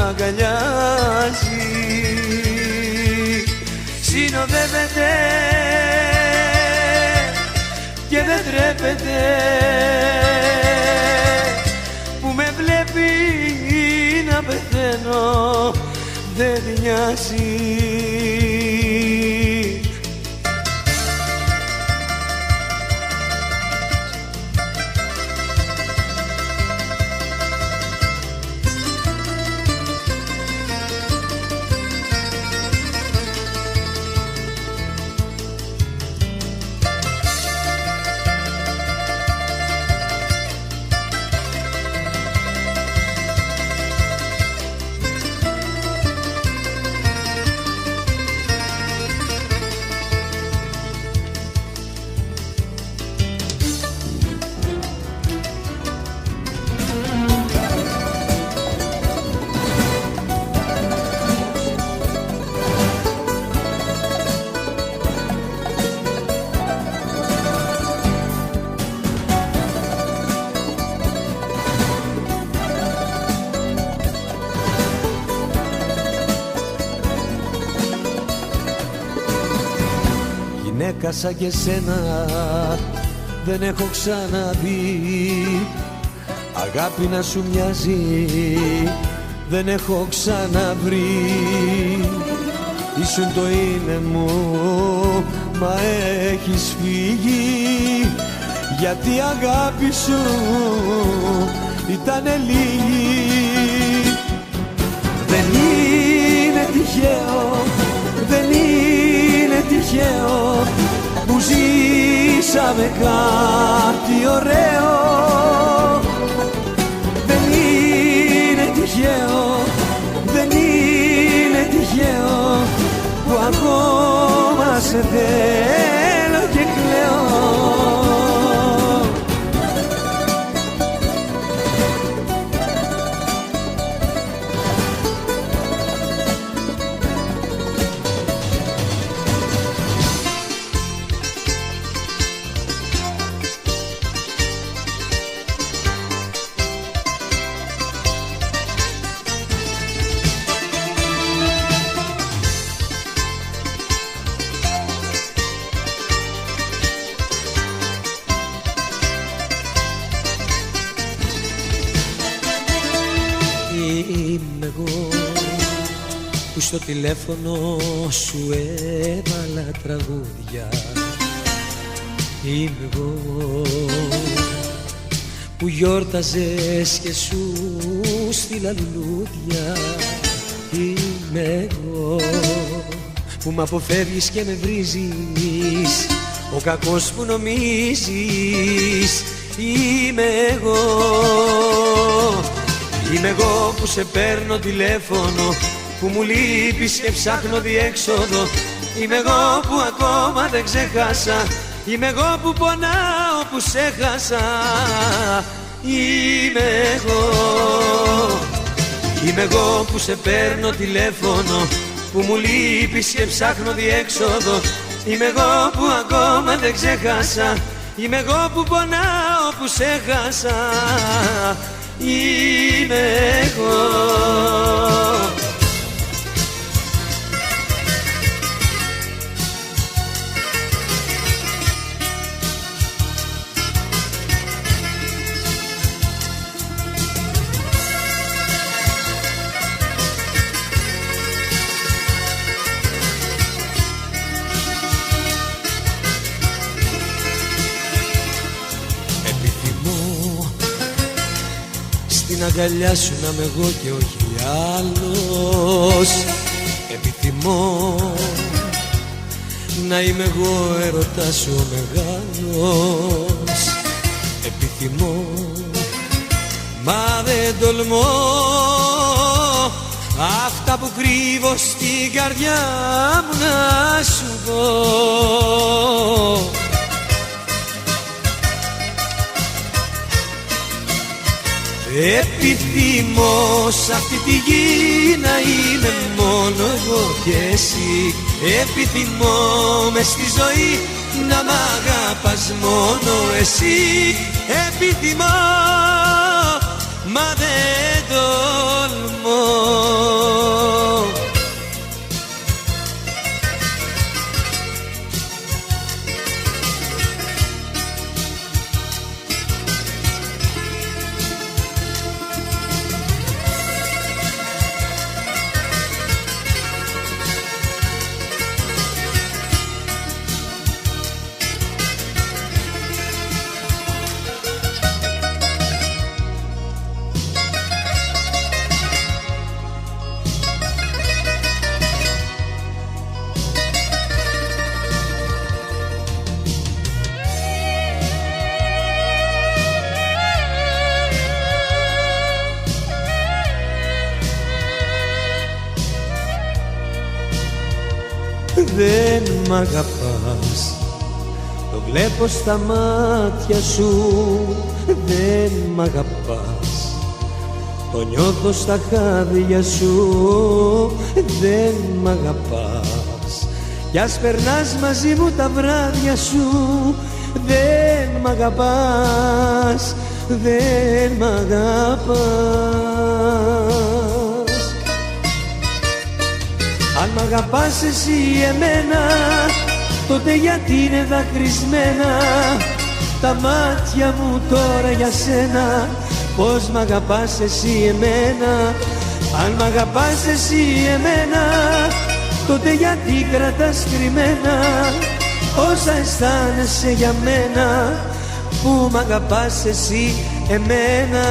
αγκαλιάζει. Συνοδεύεται και δεν τρέπεται που με βλέπει να πεθαίνω, δεν τη νοιάζει. Γυναίκα σαν και σένα δεν έχω ξαναδεί, αγάπη να σου μοιάζει δεν έχω ξαναβρει. Ήσουν το είναι μου, μα έχεις φύγει, γιατί η αγάπη σου ήτανε λίγη. Δεν είναι τυχαίο, δεν είναι τυχαίο που ζήσαμε κάτι ωραίο. σε θέλω και κλαίω. Είμαι εγώ που στο τηλέφωνο σου έβαλα τραγούδια. Είμαι εγώ που γιόρταζες και σου στείλα λουλούδια. Είμαι εγώ που μ' αποφεύγεις και με βρίζεις, ο κακός που νομίζεις. Είμαι εγώ. Είμαι εγώ που σε παίρνω τηλέφωνο, που μου λείπεις και ψάχνω διέξοδο. Είμαι εγώ που ακόμα δεν ξέχασα, είμαι εγώ που πονάω που σε χάσα. Είμαι εγώ. Είμαι εγώ που σε παίρνω τηλέφωνο, που μου λείπεις και ψάχνω διέξοδο. Είμαι εγώ που ακόμα δεν ξέχασα, είμαι εγώ που πονάω που σε χάσα. Είμαι εγώ. Στην αγκαλιά σου να είμαι εγώ και όχι άλλος. Επιθυμώ να είμαι εγώ έρωτας σου ο μεγάλος. Επιθυμώ μα δεν τολμώ αυτά που κρύβω στην καρδιά μου να σου πω. Επιθυμώ σ' αυτή τη γη να είμαι μόνο εγώ και εσύ. Επιθυμώ μες στη ζωή να μ' αγαπάς μόνο εσύ. Επιθυμώ μα δεν τολμώ. Δεν μ' αγαπάς, το βλέπω στα μάτια σου. Δεν μ' αγαπάς, το νιώθω στα χάδια σου. Δεν μ' αγαπάς, κι ας περνάς μαζί μου τα βράδια σου. Δεν μ' αγαπάς, δεν μ' αγαπάς. Αν μ' αγαπάς εσύ εμένα, τότε γιατί είναι δακρυσμένα τα μάτια μου τώρα για σένα. Πώς μ' αγαπάς εσύ εμένα. Αν μ' αγαπάς εσύ εμένα, τότε γιατί κρατάς κρυμμένα όσα αισθάνεσαι για μένα, που μ' αγαπάς εσύ εμένα.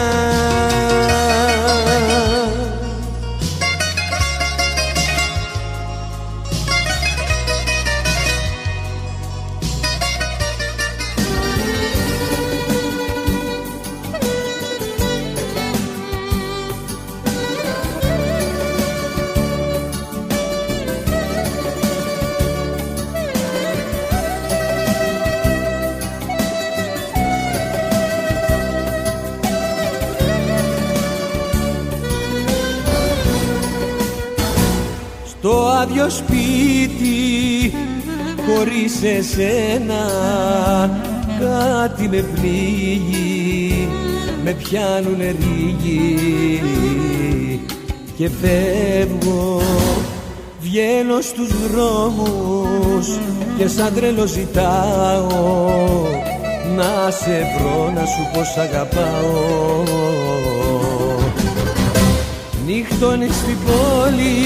το άδειο σπίτι χωρίς εσένα κάτι με πνίγει, με πιάνουνε ρίγοι και φεύγω. Βγαίνω στους δρόμους και σαν τρελό ζητάω να σε βρω, να σου πω σ' αγαπάω. Νύχτωνες στην πόλη,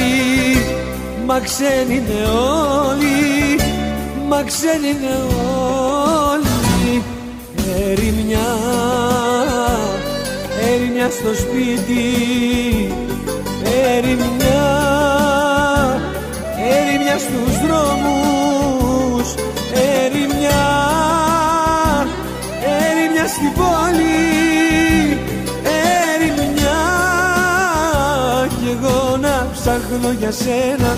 μα ξένοι είναι όλοι, μα ξένοι είναι όλοι. Ερημιά, ερημιά στο σπίτι, ερημιά, ερημιά στους δρόμους, ερημιά, ερημιά στην πόλη, ερημιά. Κι εγώ να ψάχνω για σένα,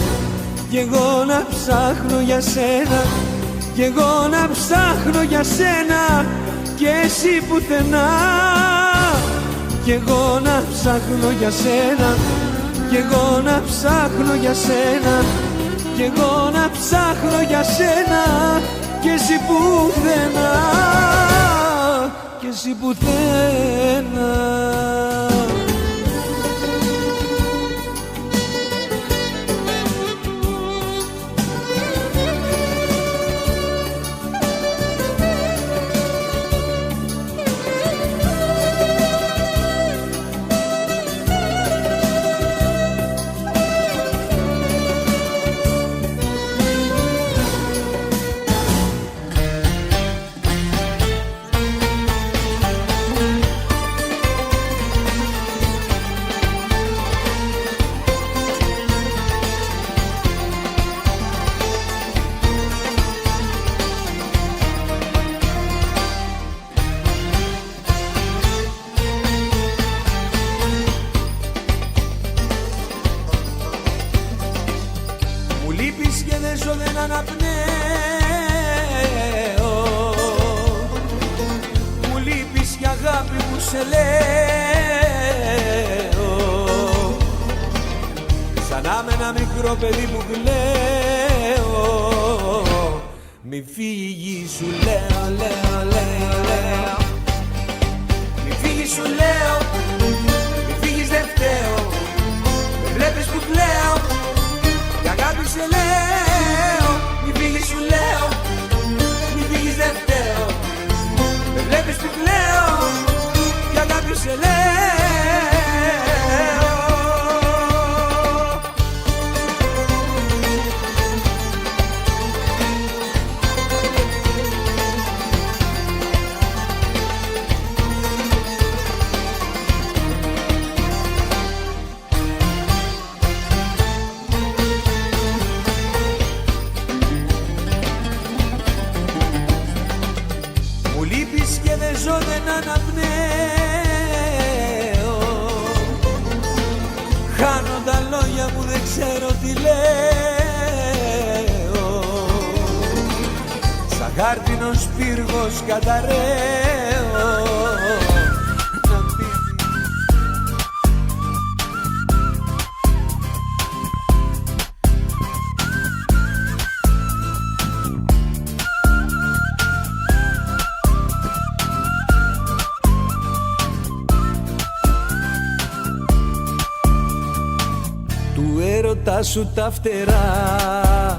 κι εγώ να ψάχνω για σένα, κι εγώ να ψάχνω για σένα κι εσύ πουθενά. Κι εγώ να ψάχνω για σένα, κι εγώ να ψάχνω για σένα, κι εγώ να ψάχνω για σένα κι εσύ πουθενά, κι εσύ πουθενά. Και δεν ζω, δεν αναπνέω. Μου λείπεις κι αγάπη μου σε λέω. Σαν να με ένα μικρό παιδί μου κλαίω. Μη φύγεις σου λέω, λέω, λέω, λέω. Μη φύγεις σου λέω, μη φύγεις δεν φταίω. Με βλέπεις που κλαίω κι αγάπη σε λέω. Μη φύγεις σου λέω, μη φύγεις δεν φταίω. Με βλέπεις που κλαίω κι αγάπη σε λέω. Και δεν ζω, δεν αναπνέω. Χάνω τα λόγια μου, δεν ξέρω τι λέω. Σαν χάρτινος πύργος καταραίω. Έρωτα σου τα φτερά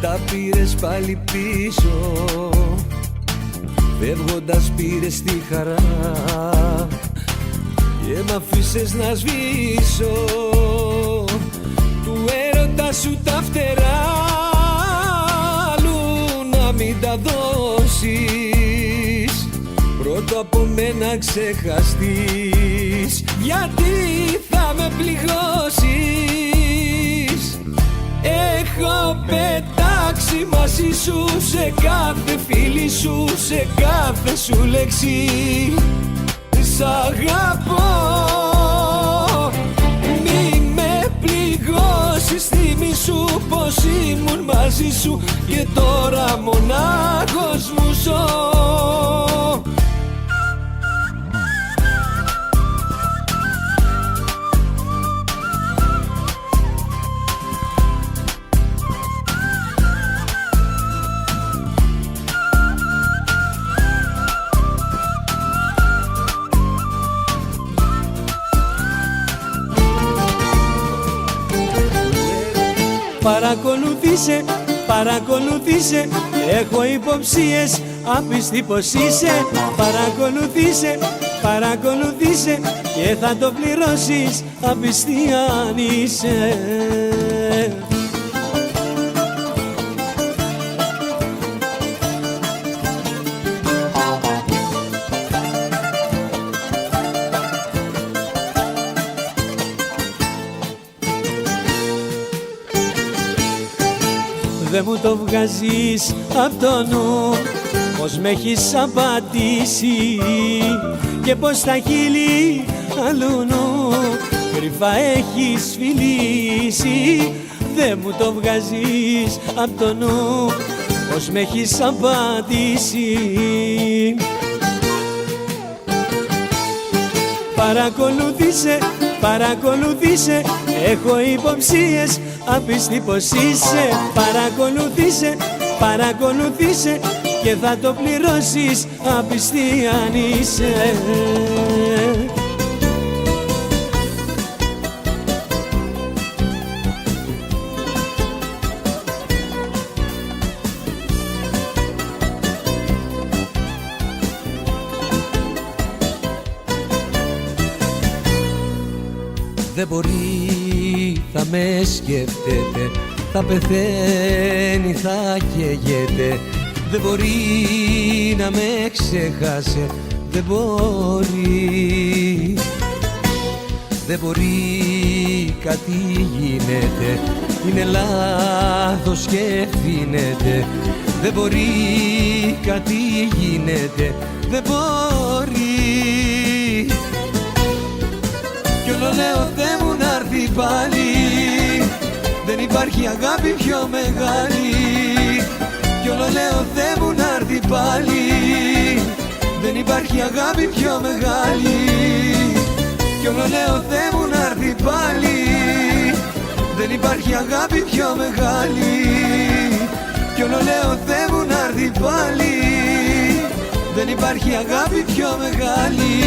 τα πήρες πάλι πίσω. Φεύγοντας πήρες τη χαρά και μ' αφήσες να σβήσω. Του έρωτα σου τα φτερά αλλού να μην τα δώσεις. Πρώτο από μένα ξεχαστείς, γιατί θα με πληγώσεις. Έχω πετάξει μαζί σου σε κάθε φίλη σου, σε κάθε σου λέξη. Σ' αγαπώ, μη με πληγώσεις. Θυμήσου πως ήμουν μαζί σου και τώρα μονάχος μου ζω. Παρακολουθήσε, παρακολουθήσε, έχω υποψίες, απιστή πως είσαι. Παρακολουθήσε, παρακολουθήσε και θα το πληρώσεις, απιστή αν είσαι. Δε μου το βγάζεις απ' το νου, πως με έχεις απατήσει και πως τα χείλη αλλού νου κρυφά έχεις φιλήσει. Δε μου το βγάζεις απ' το νου, πως με έχεις απατήσει. Παρακολουθήσε, παρακολουθήσε, έχω υποψίες, απιστή πως είσαι. Παρακολουθήσε, παρακολουθήσε και θα το πληρώσεις, απιστή αν είσαι. Δεν μπορεί, θα με σκέφτεται, θα πεθαίνει, θα καίγεται. Δεν μπορεί να με ξεχάσει, δεν μπορεί. Δεν μπορεί, κάτι γίνεται, είναι λάθος και ευθύνεται. Δεν μπορεί, κάτι γίνεται, δεν μπορεί. Κι όλο λέω Θεέ μου να έρθει πάλι, δεν υπάρχει αγάπη πιο μεγάλη. Κι όλο λέω Θεέ μου να έρθει πάλι, δεν υπάρχει αγάπη πιο μεγάλη. Κι όλο λέω Θεέ μου να έρθει πάλι, δεν υπάρχει αγάπη πιο μεγάλη. Κι όλο λέω Θεέ μου να έρθει πάλι, δεν υπάρχει αγάπη πιο μεγάλη.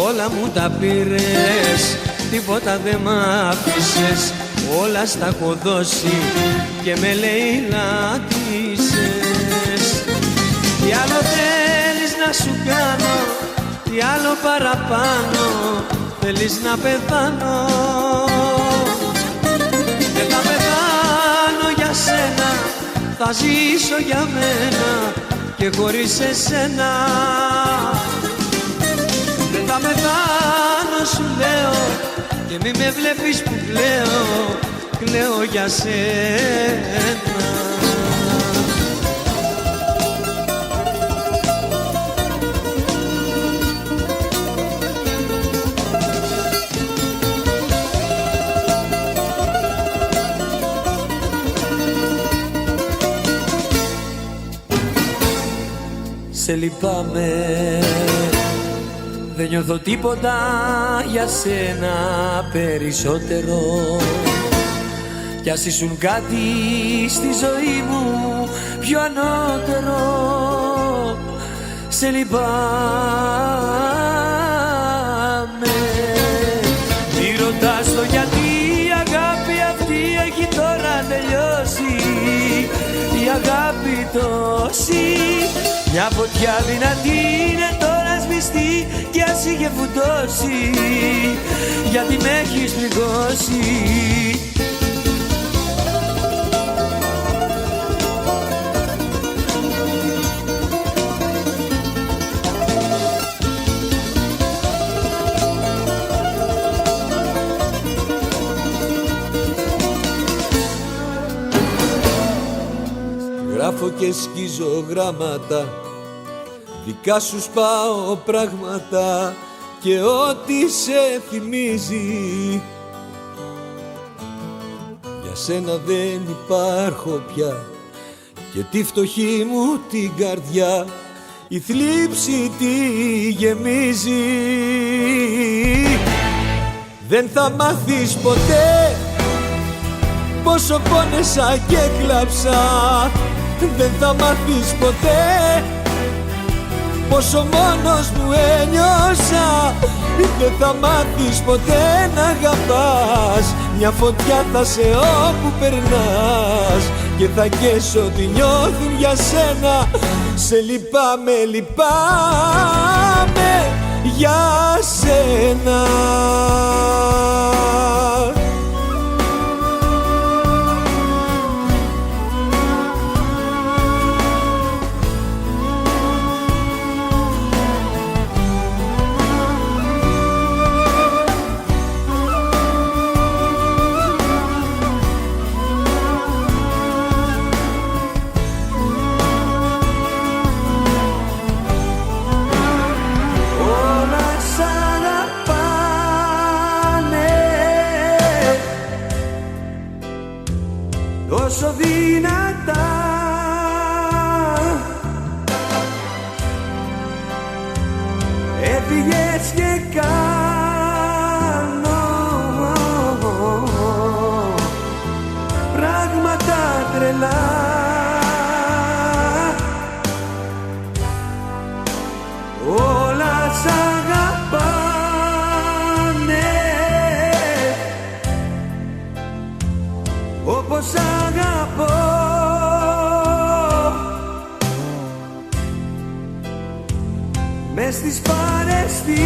Όλα μου τα πήρες, τίποτα δεν μ' άφησες. Όλα στα έχω δώσει και με λέει λάτισες. Τι άλλο θέλεις να σου κάνω, τι άλλο παραπάνω, θέλεις να πεθάνω. Δεν θα πεθάνω για σένα, θα ζήσω για μένα και χωρίς εσένα. Δεν θα πεθάνω σου λέω και μη με βλέπεις που κλαίω, κλαίω για σένα. Σε λυπάμαι, δεν νιώθω τίποτα για σένα περισσότερο. Κι ας ήσουν κάτι στη ζωή μου πιο ανώτερο. Σε λυπάμαι, μη ρωτάς το γιατί, η αγάπη αυτή έχει τώρα τελειώσει. Η αγάπη τόση, μια φωτιά δυνατή είναι τώρα σβηστή κι ας είχε φουντώσει, γιατί με έχεις πληγώσει. Γράφω και σκίζω γράμματα δικά σου σπάω πράγματα και ό,τι σε θυμίζει. Για σένα δεν υπάρχω πια και τη φτωχή μου την καρδιά η θλίψη τη γεμίζει. Δεν θα μάθεις ποτέ πόσο πόνεσα και κλάψα. Δεν θα μάθεις ποτέ πόσο μόνος μου ένιωσα. Δεν θα μάθεις ποτέ να αγαπάς. Μια φωτιά θα σε όπου περνάς και θα καίσω ό,τι νιώθουν για σένα. Σε λυπάμαι, λυπάμαι για σένα. Τόσο δυνατά έφυγες και κάνω πράγματα τρελά. Όλα σ' αγαπάνε όπως αγαπώ. Μες στις παρεστήσεις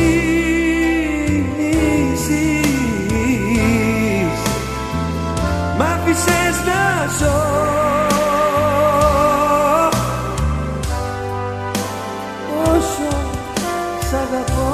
μ' άφησες να ζω. Όσο σ' αγαπώ.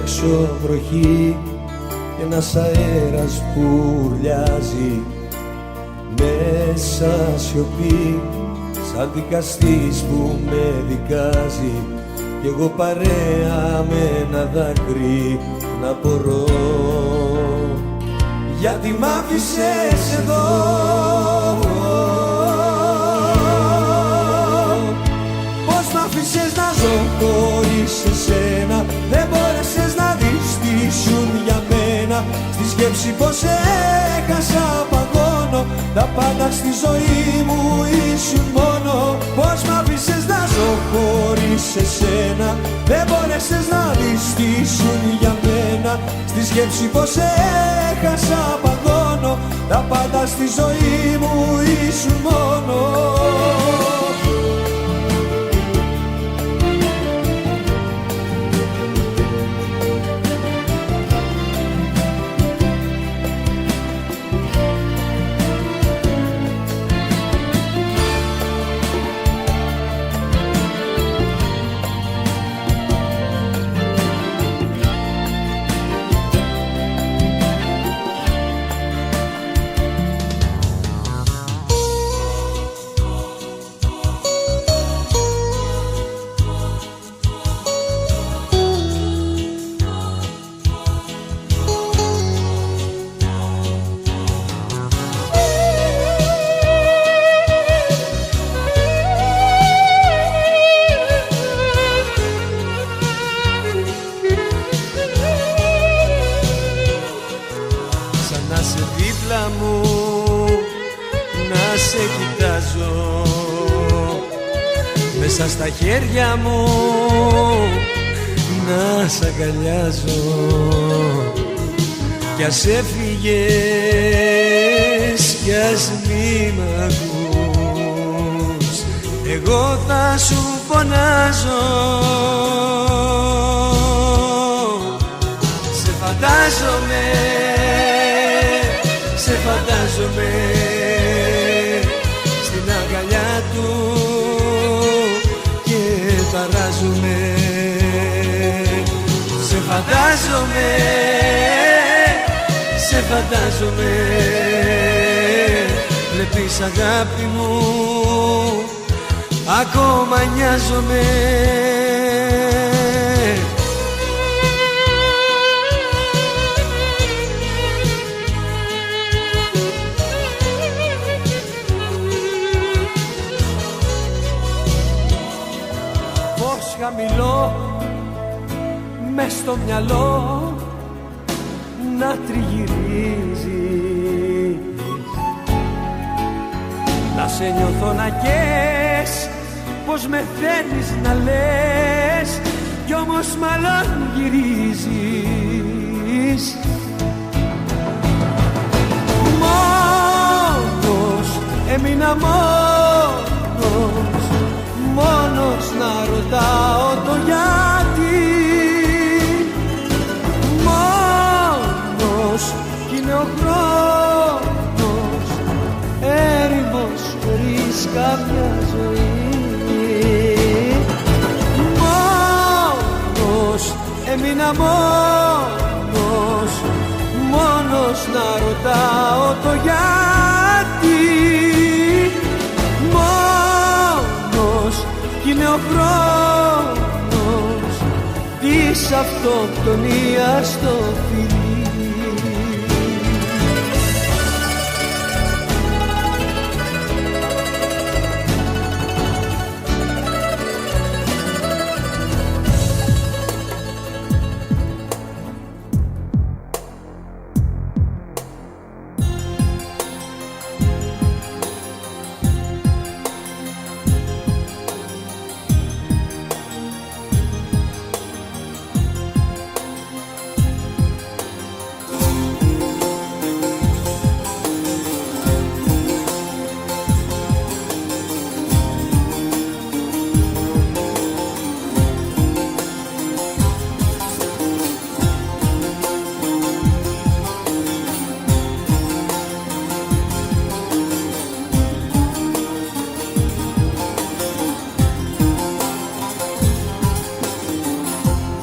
Έξω βροχή και ένας αέρας που ουρλιάζει. Μέσα σιωπή σαν δικαστής που με δικάζει. Κι εγώ παρέα με ένα δάκρυ να απορώ. Γιατί μ' άφησες εδώ. Πώς μ' άφησες να ζω χωρίς εσένα. Δεν μπόρεσες να δεις τι ήσουν για μένα. Στη σκέψη πως έχασα παγώνω. Τα πάντα στη ζωή μου ήσουν μόνο. Πώς μ' άφησες να ζω χωρίς εσένα. Δεν μπόρεσες να δεις τι ήσουν για μένα. Στη σκέψη πως έχασα παγώνω. Τα πάντα στη ζωή μου ήσουν μόνο. μέσα στα χέρια μου να σ' αγκαλιάζω. Κι ας έφυγες κι ας μη μ' ακούς, εγώ θα σου φωνάζω. Σε φαντάζομαι, σε φαντάζομαι στην αγκαλιά του και ταράζομαι. Σε φαντάζομαι, σε φαντάζομαι, βλέπεις αγάπη μου, ακόμα νοιάζομαι. Πώς χαμηλό μες στο μυαλό να τριγυρίζει, να σε νιώθω να καις, πως με θέλεις να λες, κι όμως μάλλον γυρίζεις. Μόνος, έμεινα μόνος, μόνος να ρωτάω το γιατί. Κι είναι ο χρόνος έρημος χωρίς κάποια ζωή. Μόνος, έμεινα μόνος, μόνος να ρωτάω το γιατί. Μόνος, κι είναι ο χρόνος της αυτοκτονίας στο φιλί.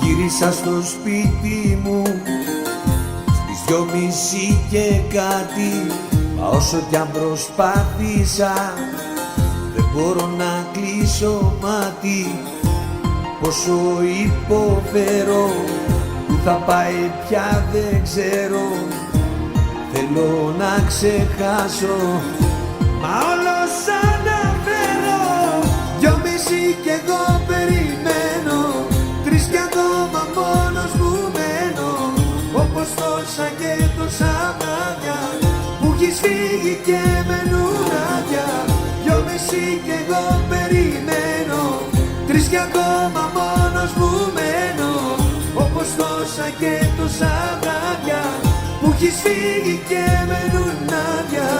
Γύρισα στο σπίτι μου στις 2:30 και κάτι, μα όσο κι αν προσπάθησα δεν μπορώ να κλείσω μάτι. Πόσο υποφέρω, που θα πάει πια δεν ξέρω. Θέλω να ξεχάσω, μα όλο σαν να φέρω. 2:30 κι εγώ περιμένω, 3 κι ακόμα μόνος μου μένω. Όπως τόσα και τόσα βράδια που έχεις φύγει και μένουν άδεια. 2:30 κι εγώ περιμένω, 3 κι ακόμα μόνος μου μένω. Όπως τόσα και τόσα βράδια που έχεις φύγει και μένουν άδεια.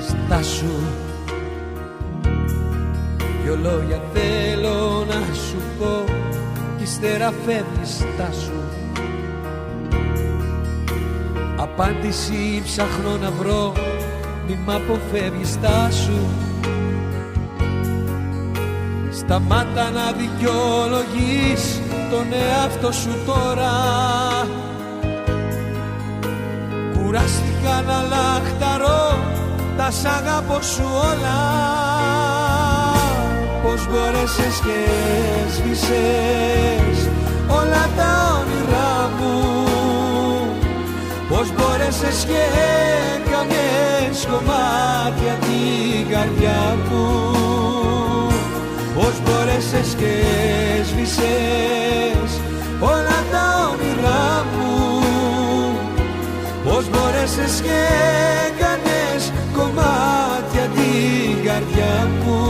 Στάσου, δυο λόγια θέλω να σου πω κι ύστερα φεύγεις. Στάσου, απάντηση ψάχνω να βρω, μη μ' αποφεύγεις. Στάσου, σταμάτα να δικαιολογείς τον εαυτό σου τώρα. Κουράστηκα να λαχταρώ τα σ' αγαπώ σου όλα. μπόρεσες και έσβησες όλα τα όνειρά μου, πως μπόρεσες και έκανες κομμάτια την καρδιά μου, πως μπόρεσες και έσβησες όλα τα όνειρά μου, πως μπόρεσες και έκανες κομμάτια την καρδιά μου.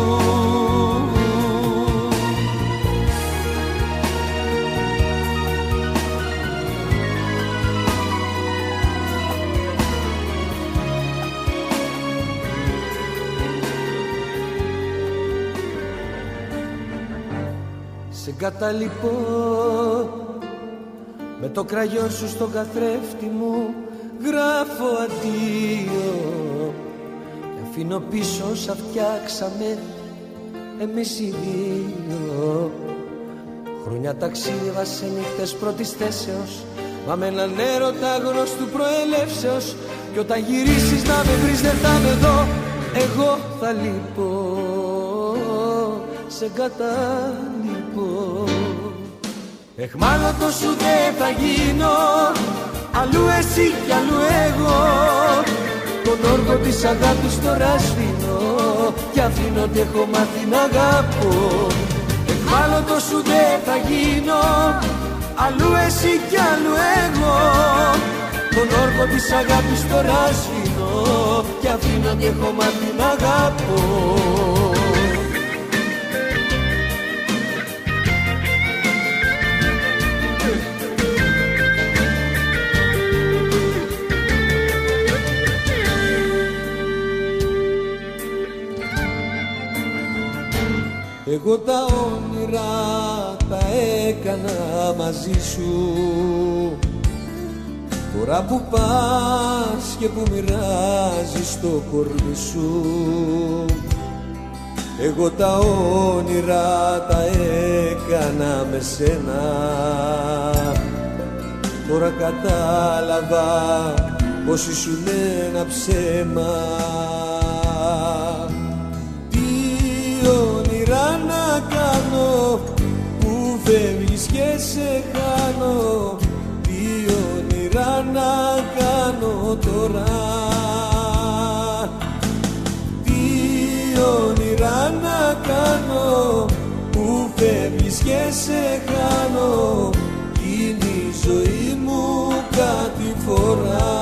Σε καταλειπώ με το κραγιόν σου στον καθρέφτη μου, γράφω αντίο και αφήνω πίσω όσα φτιάξαμε εμείς οι δύο. Χρόνια ταξίδευα σε νύχτες πρώτης θέσεως, μα με έναν έρωτα γνώστου προελεύσεως, κι όταν γυρίσεις να με βρεις δεν θα με δω, εγώ θα λείπω, σε καταλείπω. Εχμάλωτος σου δεν θα γίνω, αλλού εσύ κι αλλού εγώ. Τον όρκο της αγάπης τώρα σβήνω κι αφήνω ότι έχω μάθει να αγαπώ. Εχμάλωτος σου δεν θα γίνω, αλλού εσύ κι αλλού εγώ. Τον όρκο της αγάπης τώρα σβήνω κι αφήνω ότι έχω μάθει να αγαπώ. Εγώ τα όνειρα τα έκανα μαζί σου, τώρα που πας και που μοιράζεις το κορμί σου. Εγώ τα όνειρα τα έκανα με σένα, τώρα κατάλαβα πως ήσουν ένα ψέμα. Να κάνω που φεύγεις και σε χάνω, τι όνειρα να κάνω τώρα, τι όνειρα να κάνω που φεύγεις και σε χάνω, είναι η ζωή μου κάτι φορά.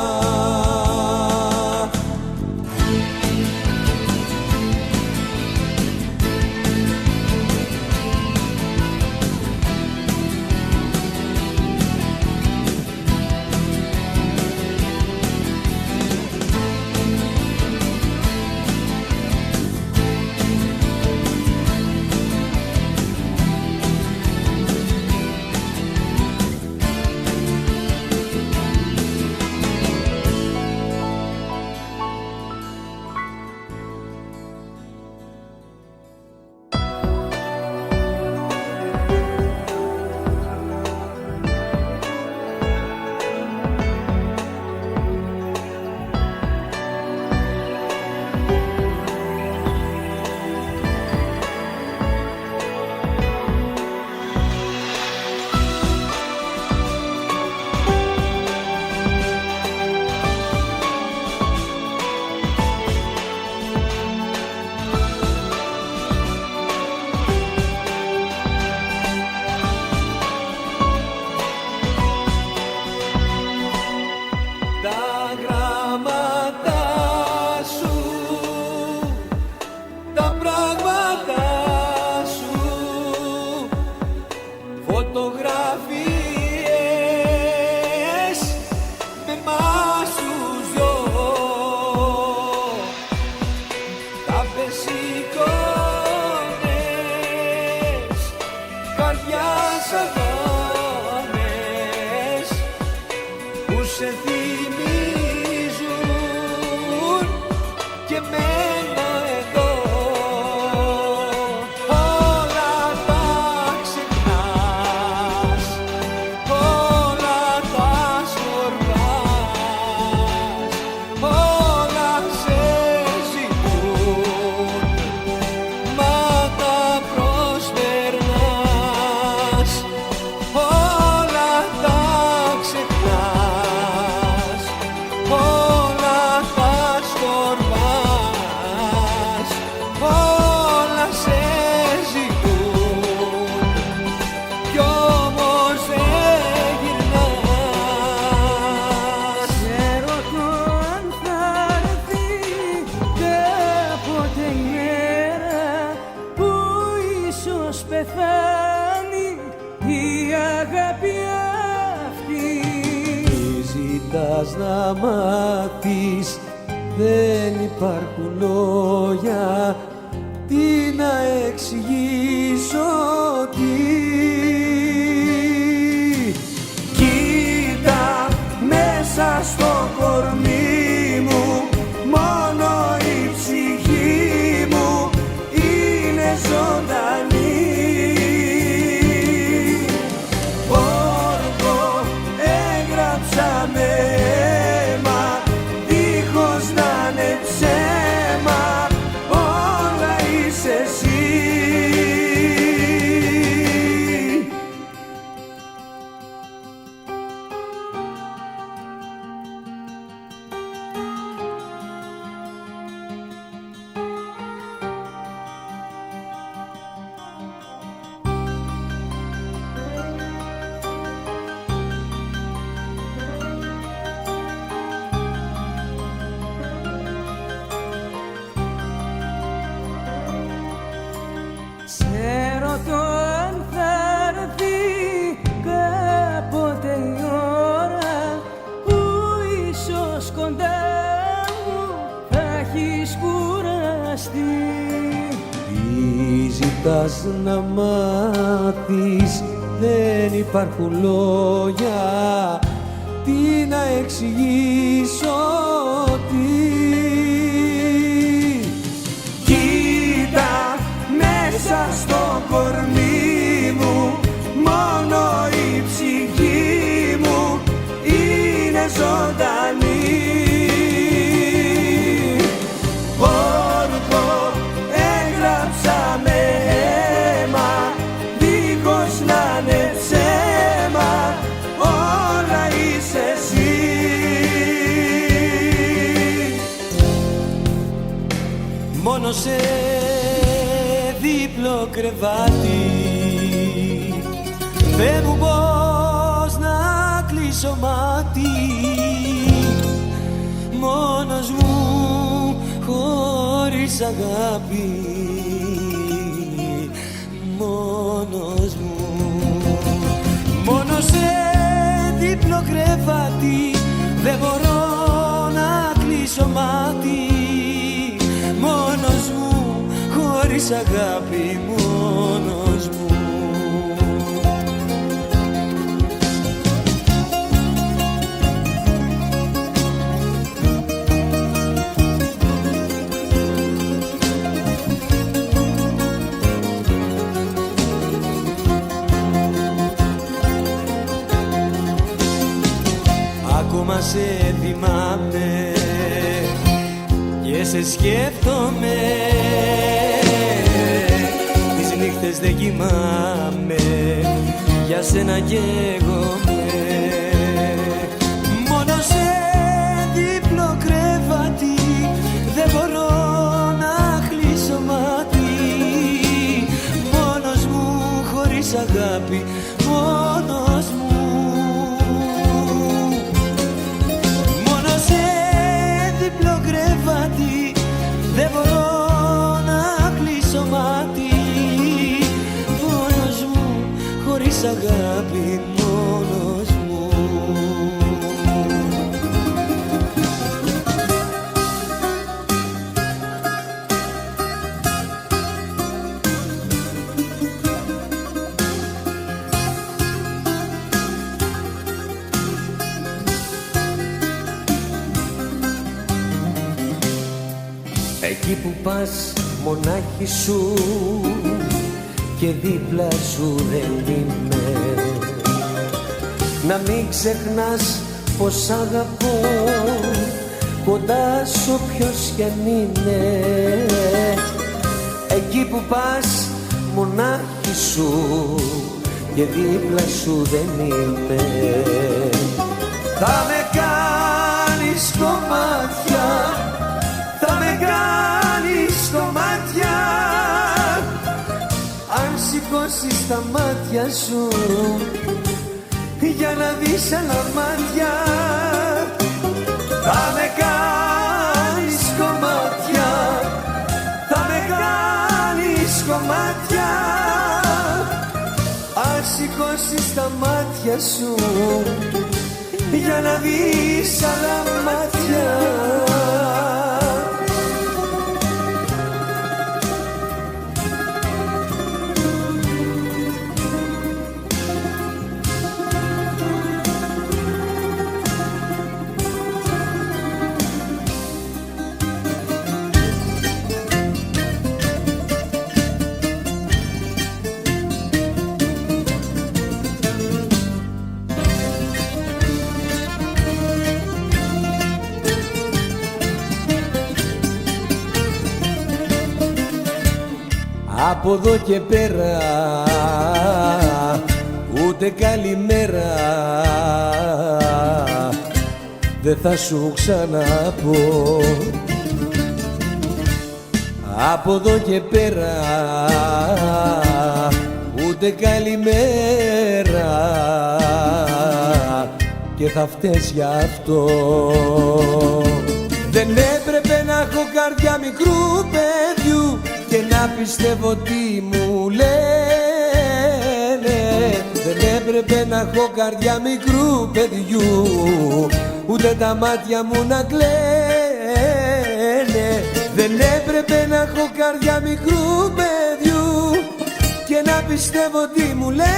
πεθάνει η αγάπη αυτή. Τι ζητάς να μάθεις, δεν υπάρχουν λόγια, τι να εξηγήσω, τι. Κοίτα μέσα στο κορμί μου, μόνο η ψυχή μου είναι ζωντανή. Όρκο έγραψα με αίμα, δίχως να είναι ψέμα, όλα είσαι εσύ. Ξέρω το αν θα έρθει κάποτε η ώρα που ίσως κοντά μου θα έχεις κουραστεί. Τι ζητάς να μάθεις, δεν υπάρχουν λόγια, τι να εξηγήσω, τι. Κοίτα μέσα στο κορμί μου, μόνο η ψυχή μου είναι ζωντανή. Όρκο έγραψα με αίμα, δίχως να είναι ψέμα, όλα είσαι εσύ. Μόνο σε δίπλο κρεβάτι δεν μου πώς να κλείσω μάτι, μόνος μου χωρίς αγάπη, μόνος μου. Μόνο σε δίπλο κρεβάτι δεν μπορώ να κλείσω μάτι, μόνος μου χωρίς αγάπη, μόνος μου. Ακόμα σε θυμάμαι και σε σκέφτομαι, τις νύχτες δεν κοιμάμαι, για σένα καίγομαι. Μόνο σε δίπλο κρεβάτι δεν μπορώ να κλείσω μάτι, μόνος μου χωρίς αγάπη, μόνος μου. Δεν μπορώ να κλείσω μάτι, μόνος μου χωρίς αγάπη, μόνος μου. Εκεί που πας μονάχη σου και δίπλα σου δεν είμαι, να μην ξεχνάς πως αγαπώ, κοντά σου όποιος κι αν είναι. Εκεί που πας μονάχη σου και δίπλα σου δεν είμαι, θα με κάνεις κομμάτια, θα με κάνεις κομμάτια, αν σηκώσεις τα μάτια σου για να δεις άλλα μάτια. Θα με κάνεις κομμάτια, θα με κάνεις κομμάτια, ανοίξεις τα μάτια σου για να δεις άλλα μάτια. Από εδώ και πέρα ούτε καλημέρα δεν θα σου ξαναπώ. Από εδώ και πέρα ούτε καλημέρα και θα φταίς γι' αυτό. Δεν έπρεπε να έχω καρδιά μικρού παιδιού και να πιστεύω τι μου λένε. Δεν έπρεπε να έχω καρδιά μικρού παιδιού, ούτε τα μάτια μου να κλαίνε. Δεν έπρεπε να έχω καρδιά μικρού παιδιού και να πιστεύω τι μου λένε.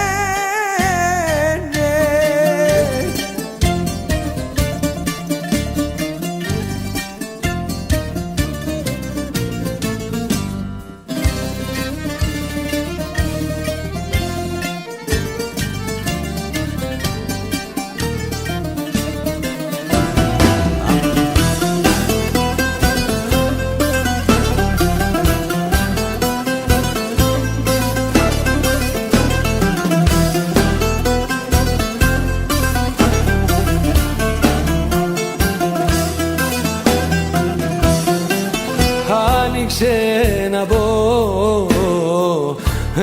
Άνοιξε να μπω,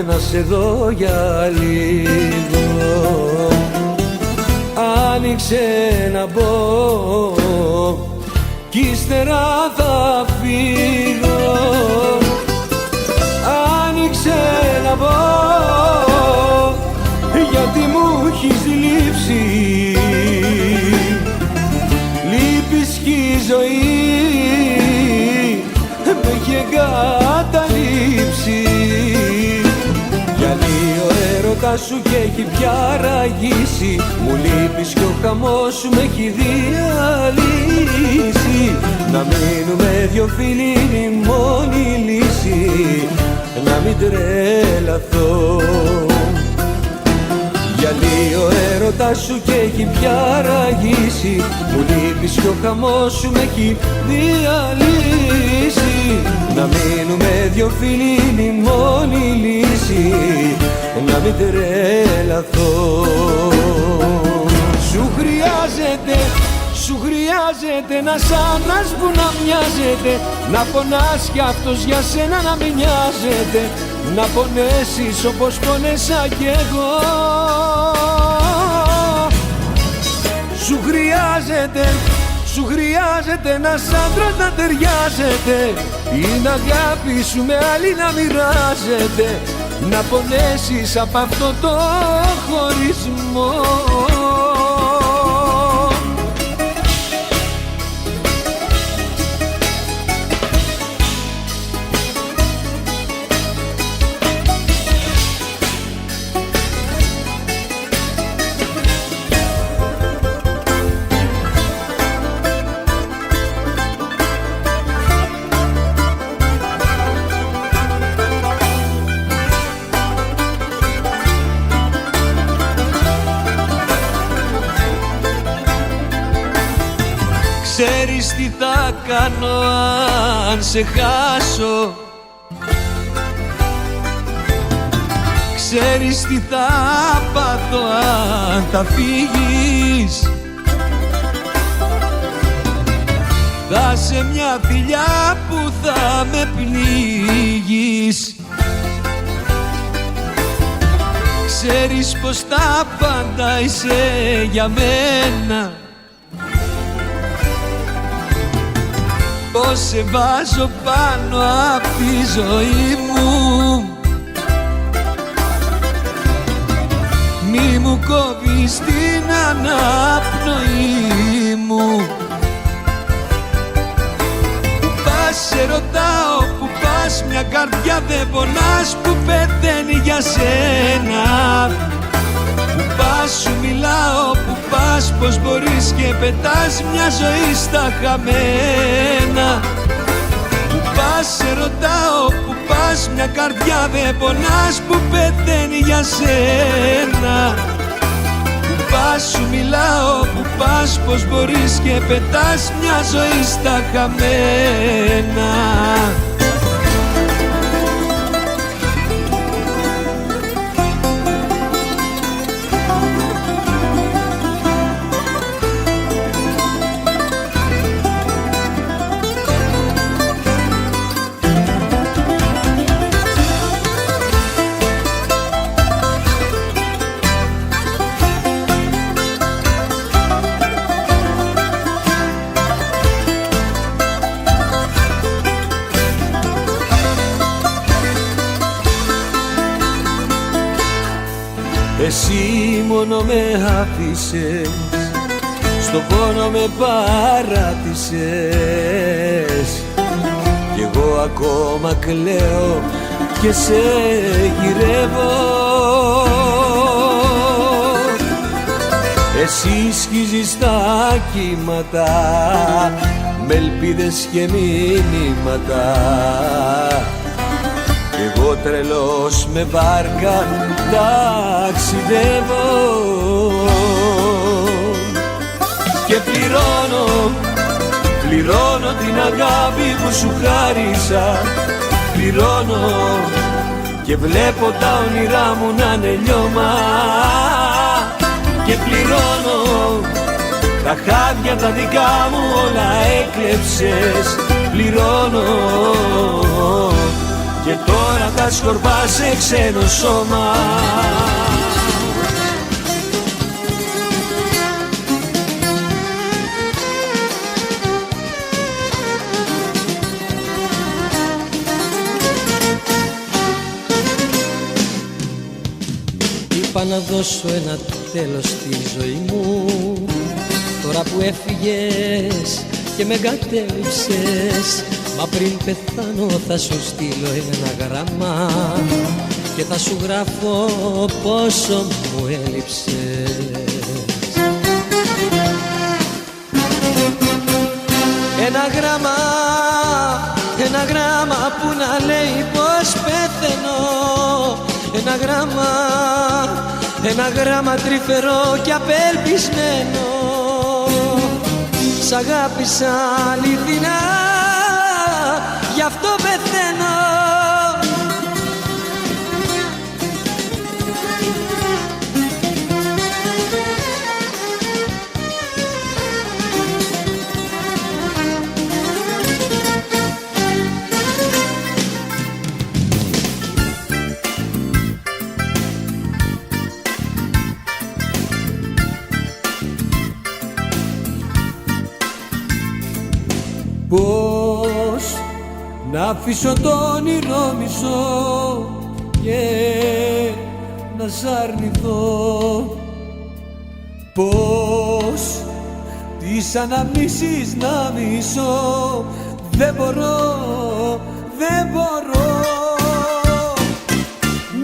να σε δω για λίγο. Άνοιξε να μπω κι ύστερα θα φύγω. Άνοιξε να μπω γιατί μου έχεις λείψει. Λείπεις κι η ζωή με είχε καταλήψει. Για λίγο έρωτας σου και έχει πια ραγίσει. Μου λείπεις κι ο χαμός σου με έχει διαλύσει. Να μείνουμε δυο φίλοι είναι η μόνη λύση, να μην τρελαθώ. Για λίγο έρωτας σου και έχει πια ραγίσει. Μου λείπεις κι ο χαμός σου με έχει διαλύσει. Να μείνουμε δυο φίλοι είναι η μόνη λύση, να μην τρελαθώ. Σου χρειάζεται ένας άντρας που να μοιάζεται, να πονάς κι αυτός για σένα να μην νοιάζεται, να πονέσεις όπως πονέσα κι εγώ. Σου χρειάζεται ένας άντρας να ταιριάζεται, την αγάπη σου με άλλη να μοιράζεται, να πονέσεις απ' αυτό το χωρισμό. Ξέρεις τι θα κάνω αν σε χάσω, ξέρεις τι θα πάθω αν θα φύγεις. Θα σε μια φιλιά που θα με πνίγεις. Ξέρεις πως τα πάντα είσαι για μένα, πως σε βάζω πάνω απ' τη ζωή μου. Μη μου στην αναπνοή μου. Που πας σε ρωτάω, που πας, μια καρδιά δεν πονάς που πεθαίνει για σένα. Που πας σου μιλάω, που πας, πως μπορείς και πετάς μια ζωή στα χαμένα. Που πας σε ρωτάω, που πας, μια καρδιά δεν πονάς που πεθαίνει για σένα. Που πας σου μιλάω, που πας, πως μπορείς και πετάς μια ζωή στα χαμένα. Εσύ μόνο με άφησες, στον πόνο με παράτησες. Κι εγώ ακόμα κλαίω και σε γυρεύω. Εσύ σκίζεις τα κύματα με ελπίδες και μηνύματα. Εγώ τρελός με βάρκα ταξιδεύω και πληρώνω την αγάπη που σου χάρισα. Πληρώνω και βλέπω τα όνειρά μου να είναι λιώμα. Και πληρώνω τα χάδια τα δικά μου όλα έκλεψες. Πληρώνω και τώρα τα σκορπάς σε ξένο σώμα. Είπα να δώσω ένα τέλος στη ζωή μου, τώρα που έφυγες και με εγκατέλειψες. Μα πριν πεθάνω θα σου στείλω ένα γράμμα και θα σου γράφω πόσο μου έλειψες. Ένα γράμμα που να λέει πως πεθαίνω. Ένα γράμμα τρυφερό και απελπισμένο. Σ' αγάπησα αληθινά, γι' αυτό πεθαίνω. Πώς να αφήσω το όνειρο μισό και να σ' αρνηθώ. Πώς τις αναμνήσεις να μισώ. Δεν μπορώ.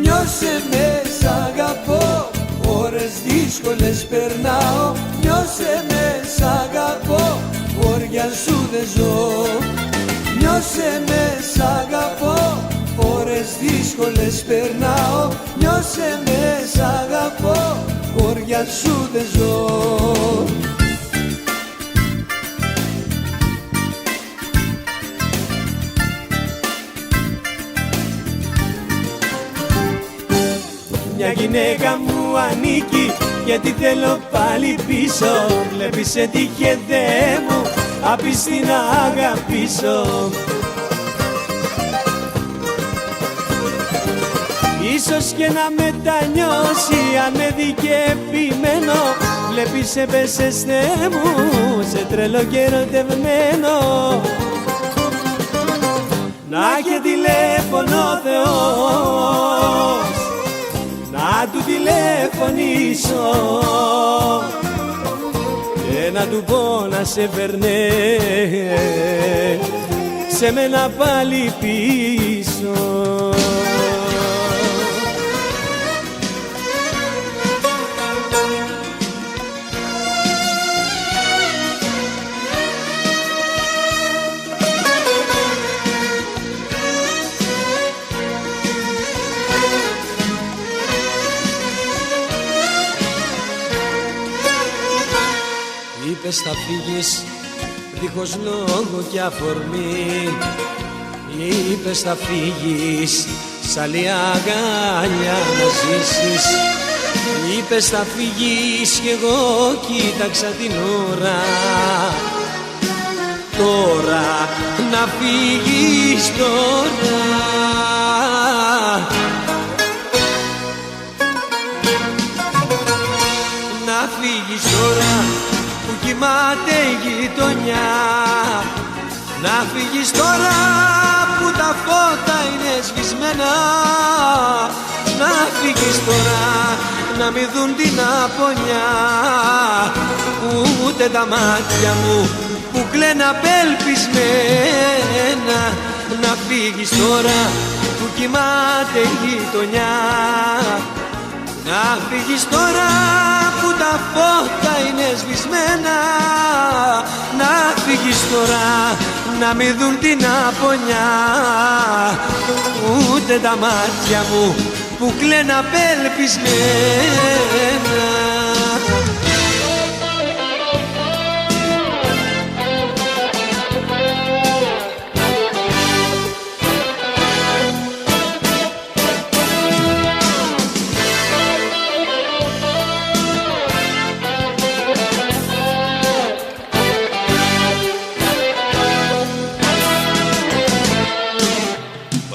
Νιώσε με, σ' αγαπώ, ώρες δύσκολες περνάω. Νιώσε με, σ' αγαπώ, χώρια σου δεν ζω. Νιώσε με, σ' αγαπώ, ώρες δύσκολες περνάω. Νιώσε με, σ' αγαπώ, χώρια σου δεν ζω. Μια γυναίκα μου ανήκει, γιατί θέλω πάλι πίσω. Βλέπεις σε τύχε Θεέ μου, άπιστη να αγαπήσω. Ίσως και να μετανιώσει αν με δει και επιμένω. Βλέπεις έπεσες Θεέ μου, σε τρελό και ερωτευμένο. Να και τηλέφωνο ο Θεός, να του τηλεφωνήσω. τηλεφωνήσω και να του πω να σε φέρνε σε μένα πάλι πίσω. Είπες θα φύγεις δίχως λόγο και αφορμή. Είπες θα φύγεις σ' άλλη αγκαλιά να ζήσεις. Είπες θα φύγεις κι εγώ κοίταξα την ώρα. Τώρα να φύγεις τώρα. Να φύγεις τώρα που κοιμάται η γειτονιά. Να φύγεις τώρα που τα φώτα είναι σβησμένα. Να φύγεις τώρα να μην δουν την απονιά. Ούτε τα μάτια μου που κλαίνε απελπισμένα. Να φύγεις τώρα που κοιμάται η γειτονιά. Να φύγεις τώρα που τα φώτα είναι σβησμένα. Να φύγεις τώρα να μην δουν την απονιά. Ούτε τα μάτια μου που κλαίνε απελπισμένα.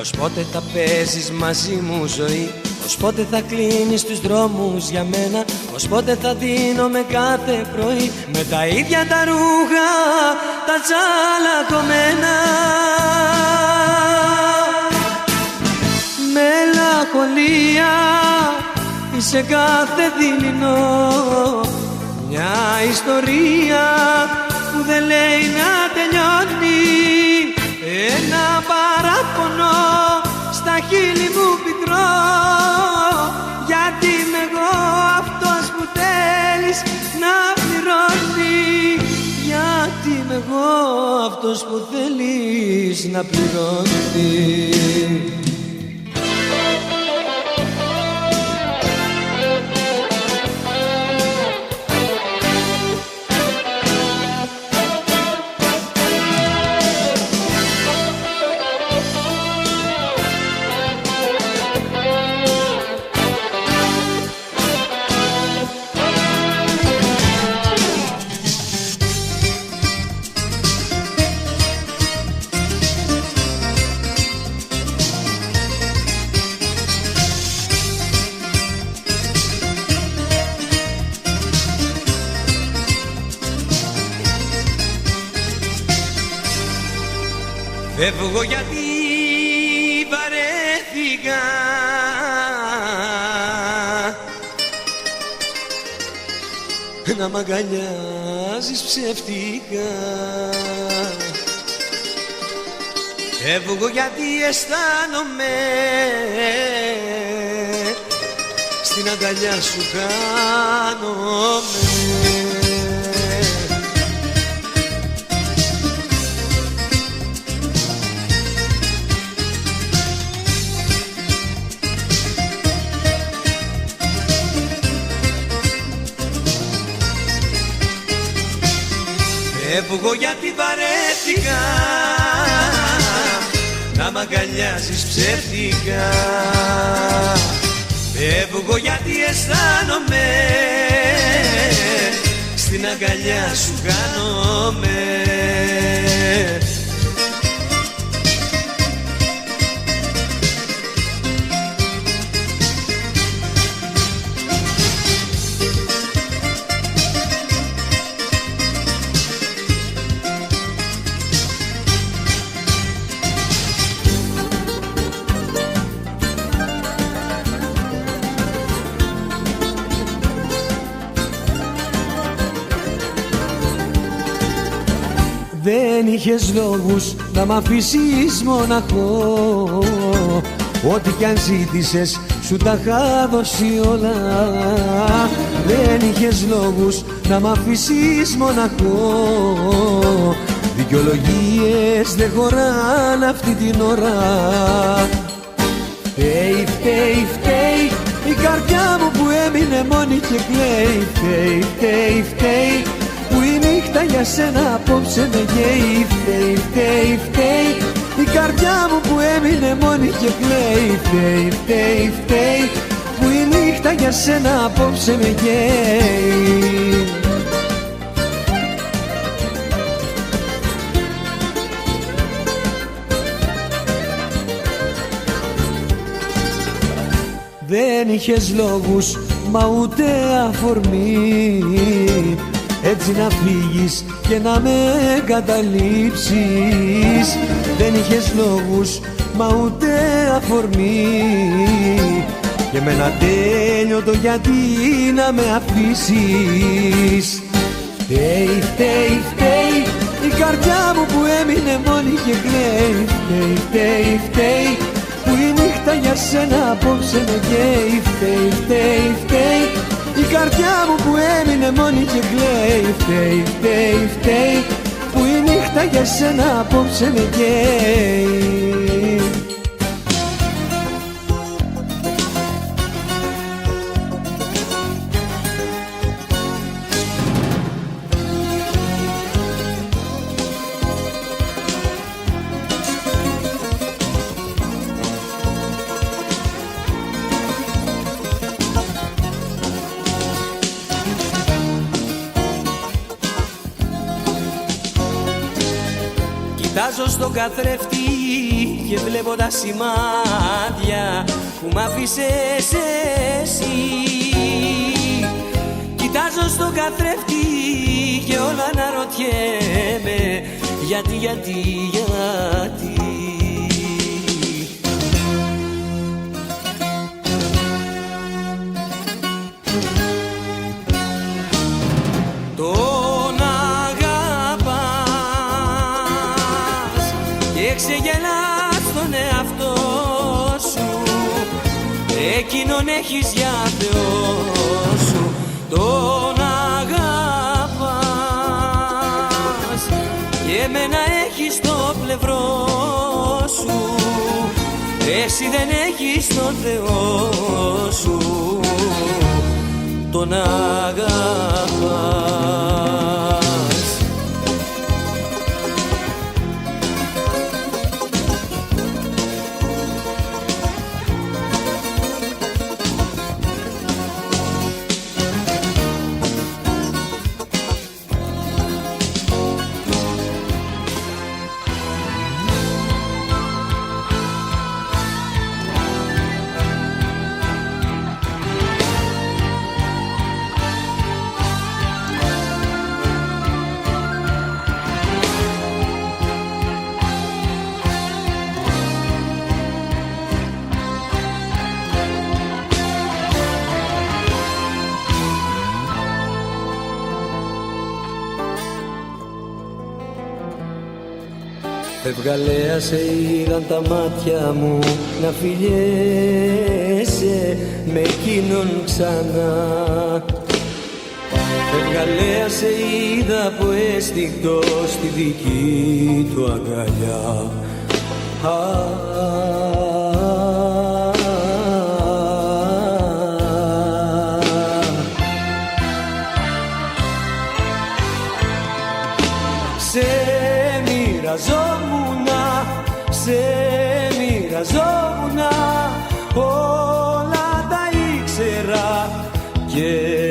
Ως πότε θα παίζεις μαζί μου ζωή. Ως πότε θα κλείνεις τους δρόμους για μένα. Ως πότε θα δίνομαι κάθε πρωί με τα ίδια τα ρούχα τα τσαλακωμένα. Μελαγχολία σε κάθε δειλινό. Μια ιστορία που δεν λέει να τελειώνει. Ένα παράπονο στα χείλη μου πικρό. Γιατί είμαι εγώ αυτός που θέλεις να πληρώνει. Γιατί είμαι εγώ αυτός που θέλεις να πληρώνει. Φεύγω γιατί βαρέθηκα να μ' αγκαλιάζεις ψεύτικα. Φεύγω γιατί αισθάνομαι στην αγκαλιά σου χάνομαι. Φεύγω γιατί βαρέθηκα να μ' αγκαλιάζεις ψεύτικα. Φεύγω γιατί αισθάνομαι στην αγκαλιά σου χάνομαι. Δεν είχες λόγους να μ' αφήσεις μοναχό. Ό,τι κι αν ζήτησες σου τα είχα δώσει όλα. Δεν είχες λόγους να μ' αφήσεις μοναχό. Δικαιολογίες δεν χωράνε αυτή την ώρα. Φταίει, φταίει, φταίει η καρδιά μου που έμεινε μόνη και κλαίει. Φταίει, φταίει, φταίει που η νύχτα για σένα απόψε με καίει. Φταίει, φταίει, φταίει η καρδιά μου που έμεινε μόνη και κλαίει. Φταίει, φταίει, φταίει που η νύχτα για σένα απόψε με καίει. Δεν είχες λόγους μα ούτε αφορμή, έτσι να φύγεις και να με εγκαταλείψεις. Δεν είχες λόγους μα ούτε αφορμή, και με ένα τέλειωτο γιατί να με αφήσεις. Φταίει, φταίει, φταίει η καρδιά μου που έμεινε μόνη και κλαίει. Φταίει, φταίει, φταίει που η νύχτα για σένα απόψε με καίει. Φταίει, φταίει, φταίει η καρδιά μου που έμεινε μόνη και κλαίει. Φταίει, φταίει, φταίει που η νύχτα για σένα απόψε με καίει. Κοιτάζω στον καθρέφτη και βλέπω τα σημάδια που μ' άφησες εσύ. Κοιτάζω στον καθρέφτη και όλα αναρωτιέμαι γιατί, γιατί, γιατί. Ξεγελάς τον εαυτό σου, εκείνον έχεις για Θεό σου. Τον αγαπάς και εμένα έχεις στο πλευρό σου. Εσύ δεν έχεις τον Θεό σου, τον αγαπάς. Φευγαλέα σε είδαν τα μάτια μου να φιλιέσαι με εκείνον ξανά. Φευγαλέα σε είδα από αίσθηκτο στη δική του αγκαλιά. Σε μοιραζόμουνα, όλα τα ήξερα και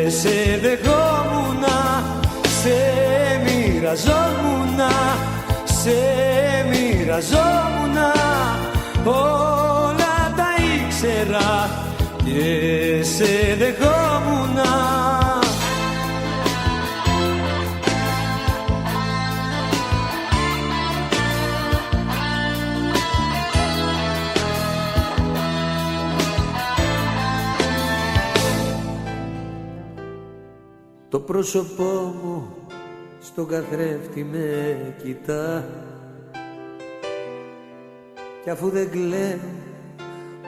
σε δεχόμουνα. Σε μοιραζόμουνα, σε μοιραζόμουνα, όλα τα ήξερα και σε δεχόμουνα. Το πρόσωπό μου στον καθρέφτη με κοιτά κι αφού δεν κλαίω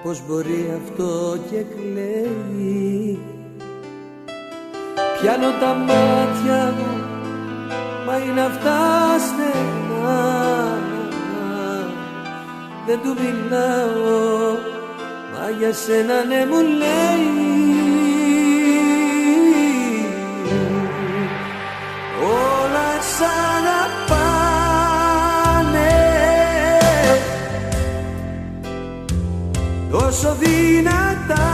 πως μπορεί αυτό και κλαίει. Πιάνω τα μάτια μου μα είναι αυτά στενά, δεν του μιλάω μα για σένα ναι μου λέει. Όλα σ' αγαπάνε τόσο δυνατά,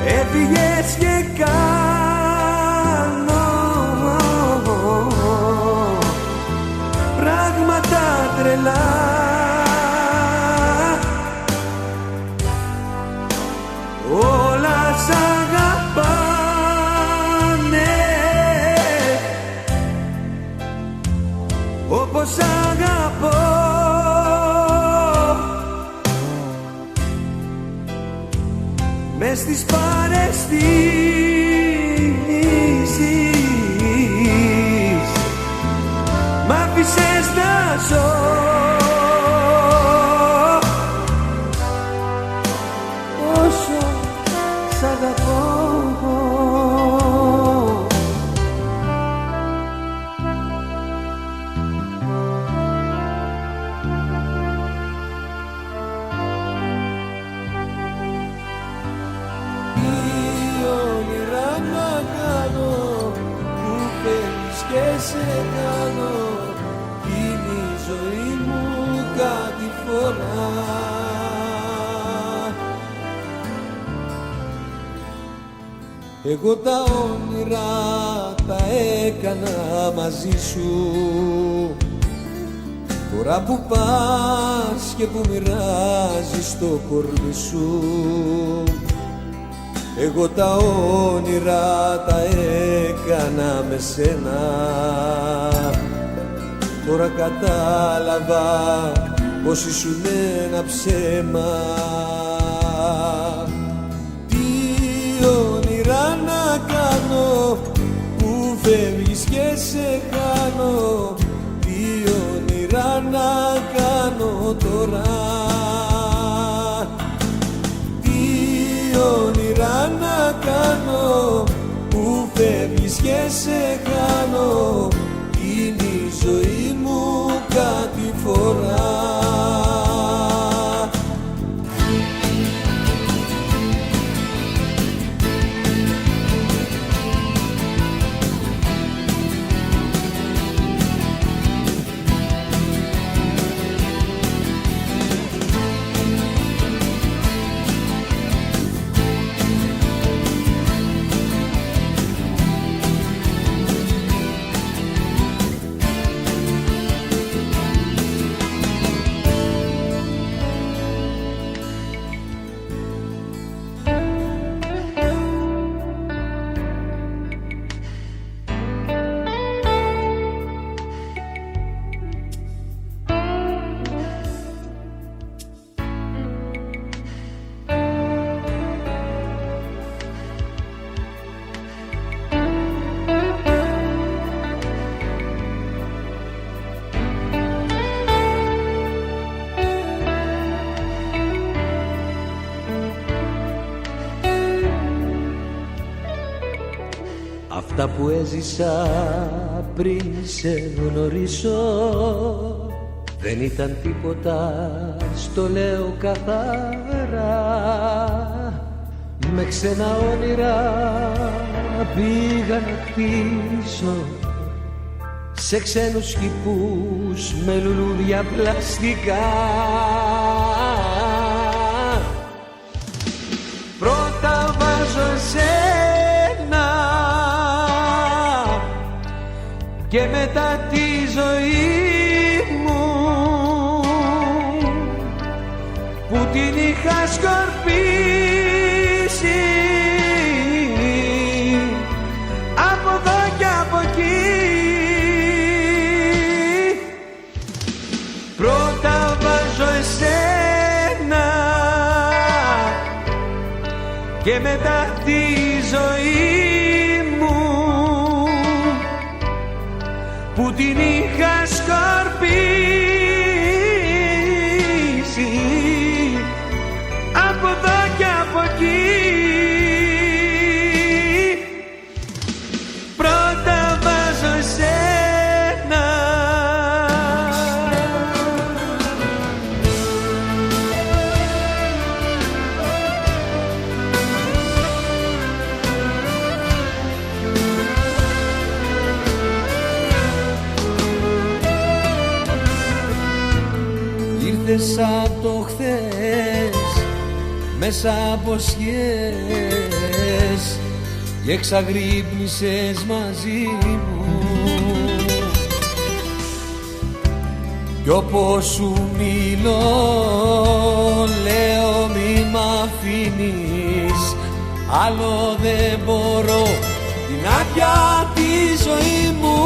έφυγες και κάνω πράγματα τρελά. Όλα σ' αγαπάνε όπως αγαπώ, μες στις παρεστήσεις μ' άφησες να ζω. Όσο σ' αγαπώ, και σε κάνω, είναι η ζωή μου κάτι φορά. Εγώ τα όνειρα τα έκανα μαζί σου, τώρα που πας και που μοιράζεις το κορμί σου. Εγώ τα όνειρα τα έκανα με σένα, τώρα κατάλαβα πως ήσουν ένα ψέμα. Τι όνειρα να κάνω που φεύγεις και σε χάνω, τι όνειρα να κάνω τώρα, όνειρα να κάνω που φεύγεις και σε χάνω, είναι η ζωή μου κάτι φορά. Αυτά που έζησα πριν σε γνωρίσω δεν ήταν τίποτα, στο λέω καθαρά. Με ξένα όνειρα πήγα να χτίσω σε ξένους κήπους με λουλούδια πλαστικά. Πρώτα βάζω εσένα και μετά τη ζωή μου που την είχα σκορπίσει από εδώ και από εκεί. Πρώτα βάζω εσένα και μετά τη ζωή μου που την είχα σκορπίσει από εδώ και από εκεί. Πρώτα βάζω εσένα, ήρθες σαν το χθες μέσα από σκιές και εξαγρύπνησες μαζί μου κι όπως σου μιλώ λέω μη μ' αφήνεις, άλλο δεν μπορώ την άδεια τη ζωή μου.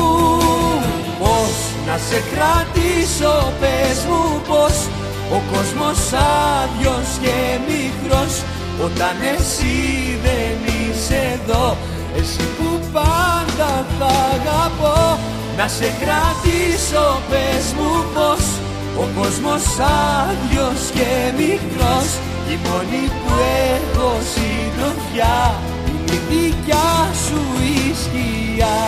Πώς να σε κρατήσω, πες μου πως, ο κόσμος άδειος και μικρός όταν εσύ δεν είσαι εδώ, εσύ που πάντα θα αγαπώ. Να σε κρατήσω, πες μου πως, ο κόσμος άδειος και μικρός, η μόνη που έχω συντροφιά είναι η δικιά σου η σκιά.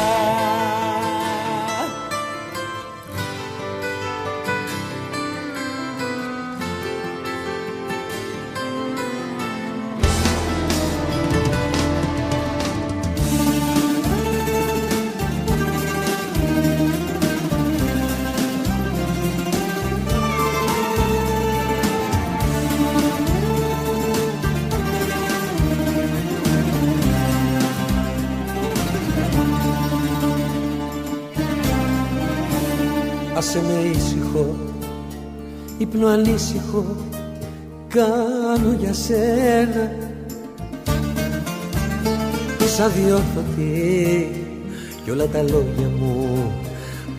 Άσε με ήσυχο, ύπνο ανήσυχο κάνω για σένα, σαν διόρθωτη κι όλα τα λόγια μου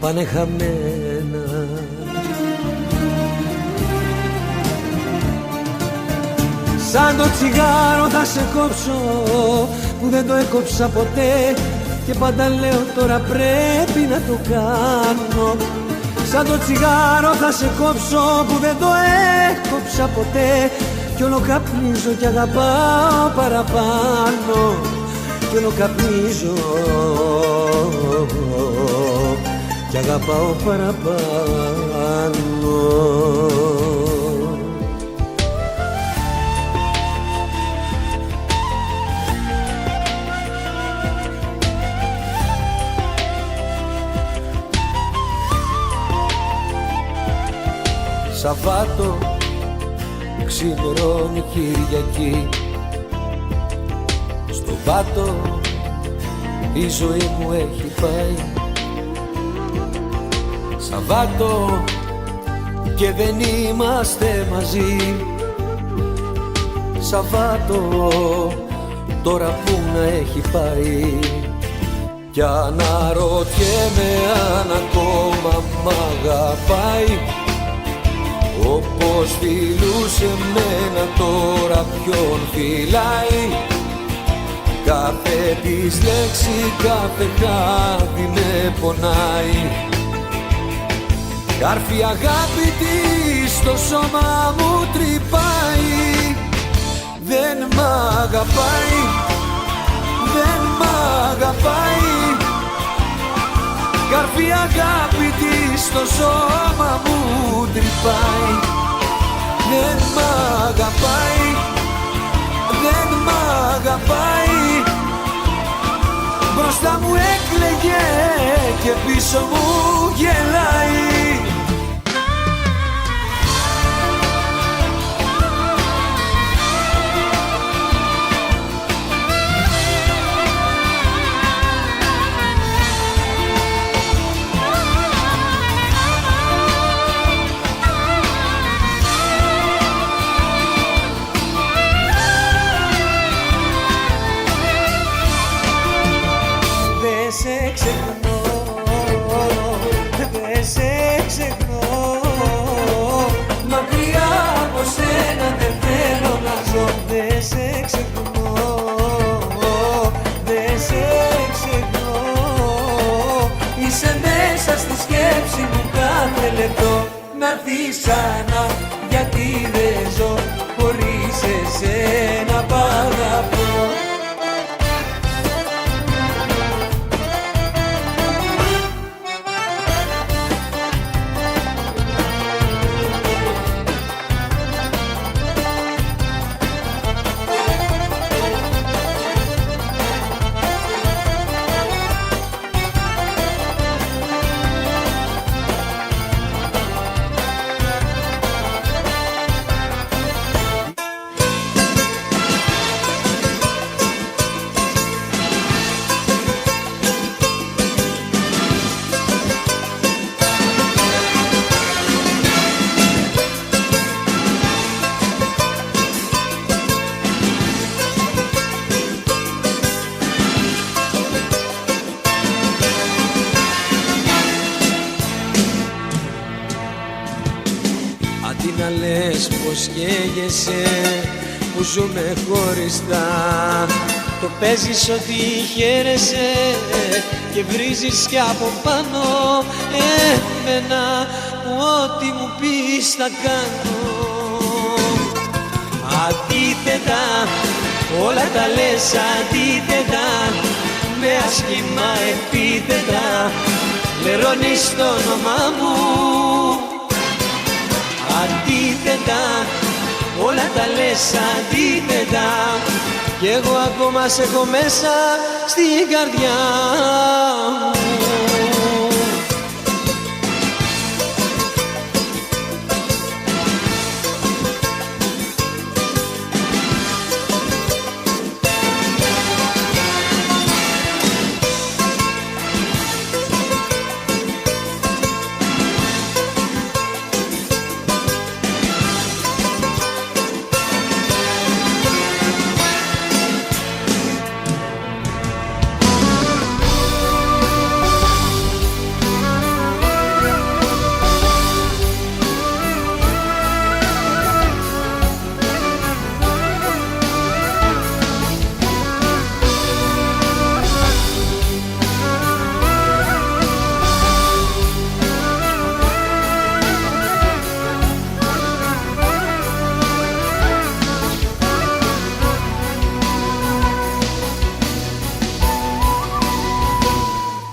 πάνε χαμένα. Σαν το τσιγάρο θα σε κόψω που δεν το έκοψα ποτέ και πάντα λέω τώρα πρέπει να το κάνω. Σαν το τσιγάρο θα σε κόψω που δεν το έκοψα ποτέ κι όλο καπνίζω κι αγαπάω παραπάνω, κι όλο καπνίζω κι αγαπάω παραπάνω. Σαββάτο, ξημερώνει Κυριακή, στο πάτο η ζωή μου έχει πάει. Σαββάτο και δεν είμαστε μαζί. Σαββάτο τώρα που να έχει πάει. Κι αναρωτιέμαι αν ακόμα μ' αγαπάει, όπως φιλούσε μένα τώρα ποιον φυλάει. Κάθε της λέξη, κάθε χάδι με πονάει. Κάρφη αγάπη της στο σώμα μου τρυπάει. Δεν μ' αγαπάει, δεν μ' αγαπάει. Κάρφη αγάπη της στο σώμα μου τρυπάει. Δεν μ' αγαπάει, δεν μ' αγαπάει. Μπροστά μου έκλαιγε και πίσω μου γελάει. Δεν σε ξεχνώ, δεν σε ξαναρθείς ξανά, γιατί δεν ζω χωρίς εσένα π' αγαπώ. Αντί να λες πως καίγεσαι που ζούμε χωριστά, το παίζεις ότι χαίρεσαι και βρίζεις κι από πάνω εμένα που ό,τι μου πεις θα κάνω. Αντίθετα, όλα τα λες αντίθετα, με άσχημα επίθετα λερώνεις το όνομά μου. Αντίθετα, όλα τα λες αντίθετα, κι εγώ ακόμα σε έχω μέσα στην καρδιά μου.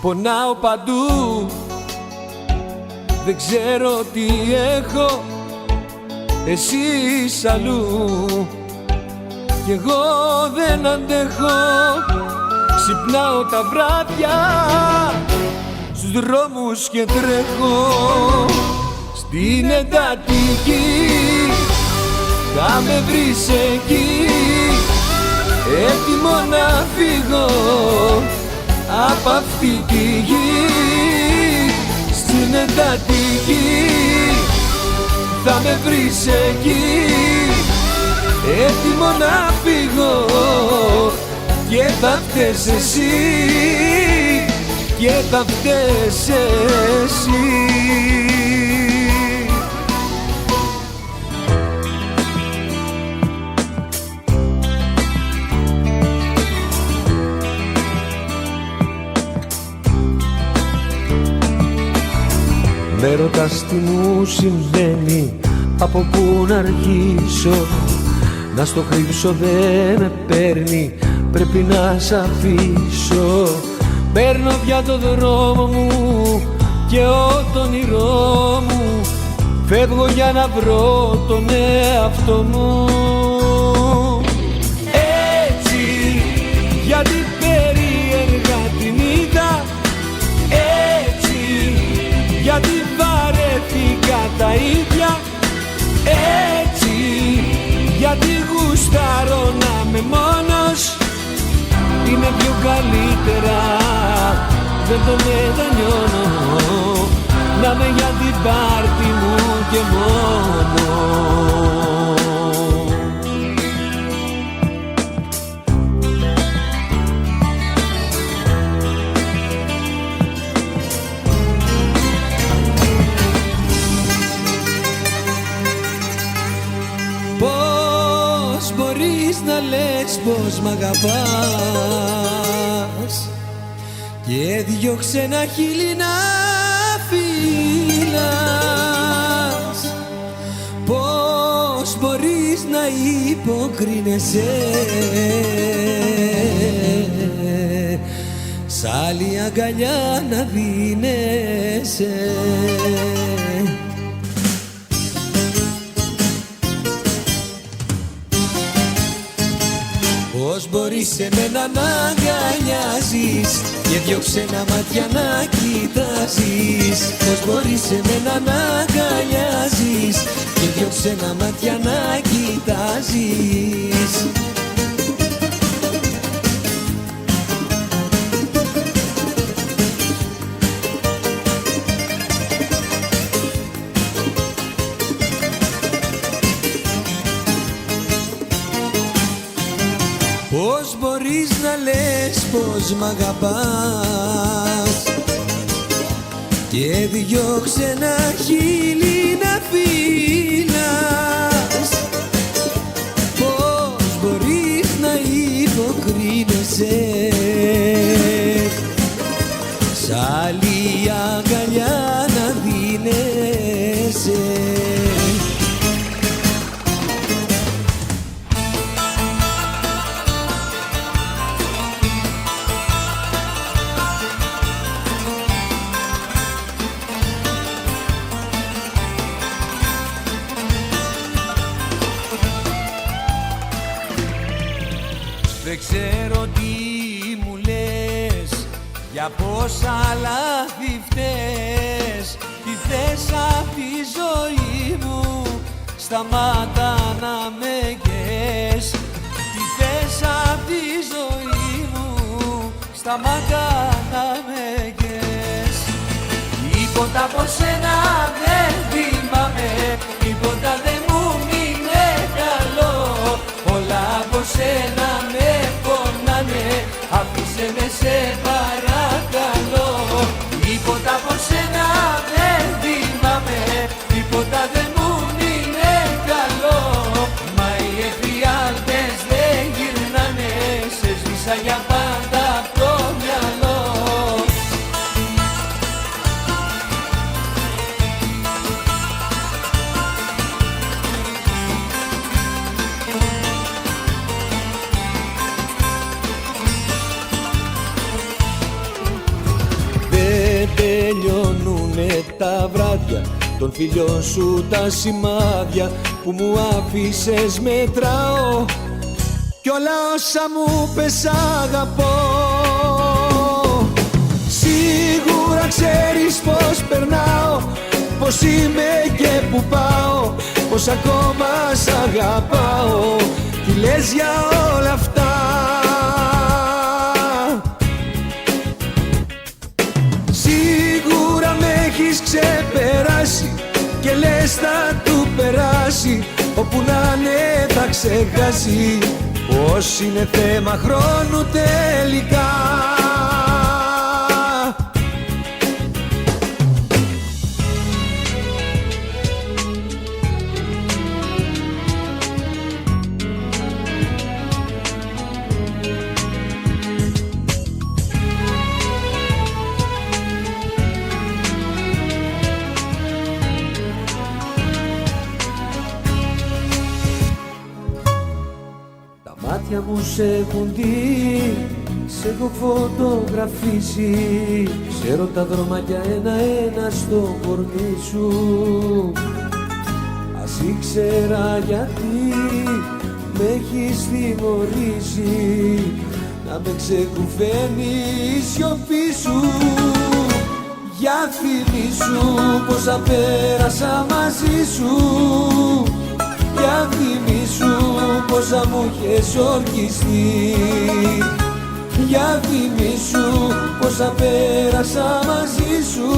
Πονάω παντού, δεν ξέρω τι έχω, εσύ είσαι αλλού κι εγώ δεν αντέχω. Ξυπνάω τα βράδια στους δρόμους και τρέχω στην εντατική, θα με βρεις εκεί έτοιμο να φύγω απ' αυτή τη γη. Στην εντατική θα με βρεις εκεί έτοιμο να φύγω και θα φταίς εσύ, και θα φταίς εσύ. Με ρωτάς τι μου συμβαίνει, από πού να αρχίσω, να στο κρύψω δεν με παίρνει, πρέπει να σ' αφήσω. Παίρνω πια το δρόμο μου και το όνειρό μου, φεύγω για να βρω τον εαυτό μου. Έτσι, γιατί περίεργα την είδα, έτσι, γιατί βαρέθηκα τα ίδια, έτσι, γιατί γουστάρω να είμαι μόνος, είναι πιο καλύτερα, δεν το μετανιώνω, να είμαι για την πάρτι μου και μόνο. Πώς μπορείς να λες πως μ' αγαπάς και δυο ξένα χείλη να φυλάς, υποκρίνεσαι, σ' άλλη αγκαλιά να δίνεσαι. Πώς μπορείς εμένα να αγκαλιάζεις και δυο ξένα μάτια να κοιτάζεις? Πώς μπορείς εμένα να αγκαλιάζεις και δυο ξένα μάτια να κοιτάζεις? Πώς μπορείς να λες πως μ' αγαπάς και δυο ξένα χείλη να φυλάς? Πώς μπορείς να υποκρίνεσαι, σ' άλλη αγκαλιά να δίνεσαι? Δεν ξέρω τι μου λες, για πόσα λάθη φταίς. Τι θες απ' τη ζωή μου, σταμάτα να με καις. Τι θες απ' τη ζωή μου, σταμάτα να με καις. Τίποτα από σένα δεν θυμάμαι, τίποτα δεν μου μείνε καλό. Όλα από σένα με πονάνε, αφήσε με σε παρακαλώ. Τίποτα από σένα δεν θυμάμαι, τίποτα δεν μου μείνε καλό. Μα οι εφιάλτες δεν γυρνάνε, σε σβήσα για πάντα απ' το μυαλό. Τελειώνουνε τα βράδια των φιλιών σου τα σημάδια που μου άφησες μετράω κι όλα όσα μου πες αγαπώ. Σίγουρα ξέρεις πως περνάω, πως είμαι και που πάω, πως ακόμα σ' αγαπάω. Τι λες για όλα αυτά? Σίγουρα με έχεις ξεπεράσει και λες θα του περάσει, όπου να είναι θα ξεχάσει, πως είναι θέμα χρόνου τελικά. Μάτια μου σε έχουν δει, σε έχω φωτογραφίσει. Ξέρω τα δρομάκια ένα-ένα στο κορμί σου. Ας ήξερα γιατί με έχεις τιμωρήσει, να με ξεκουφαίνει η σιωπή σου. Για θυμήσου πόσα πέρασα μαζί σου. Για θυμήσου πόσα μου είχες ορκιστεί. Για θυμήσου πόσα πέρασα μαζί σου.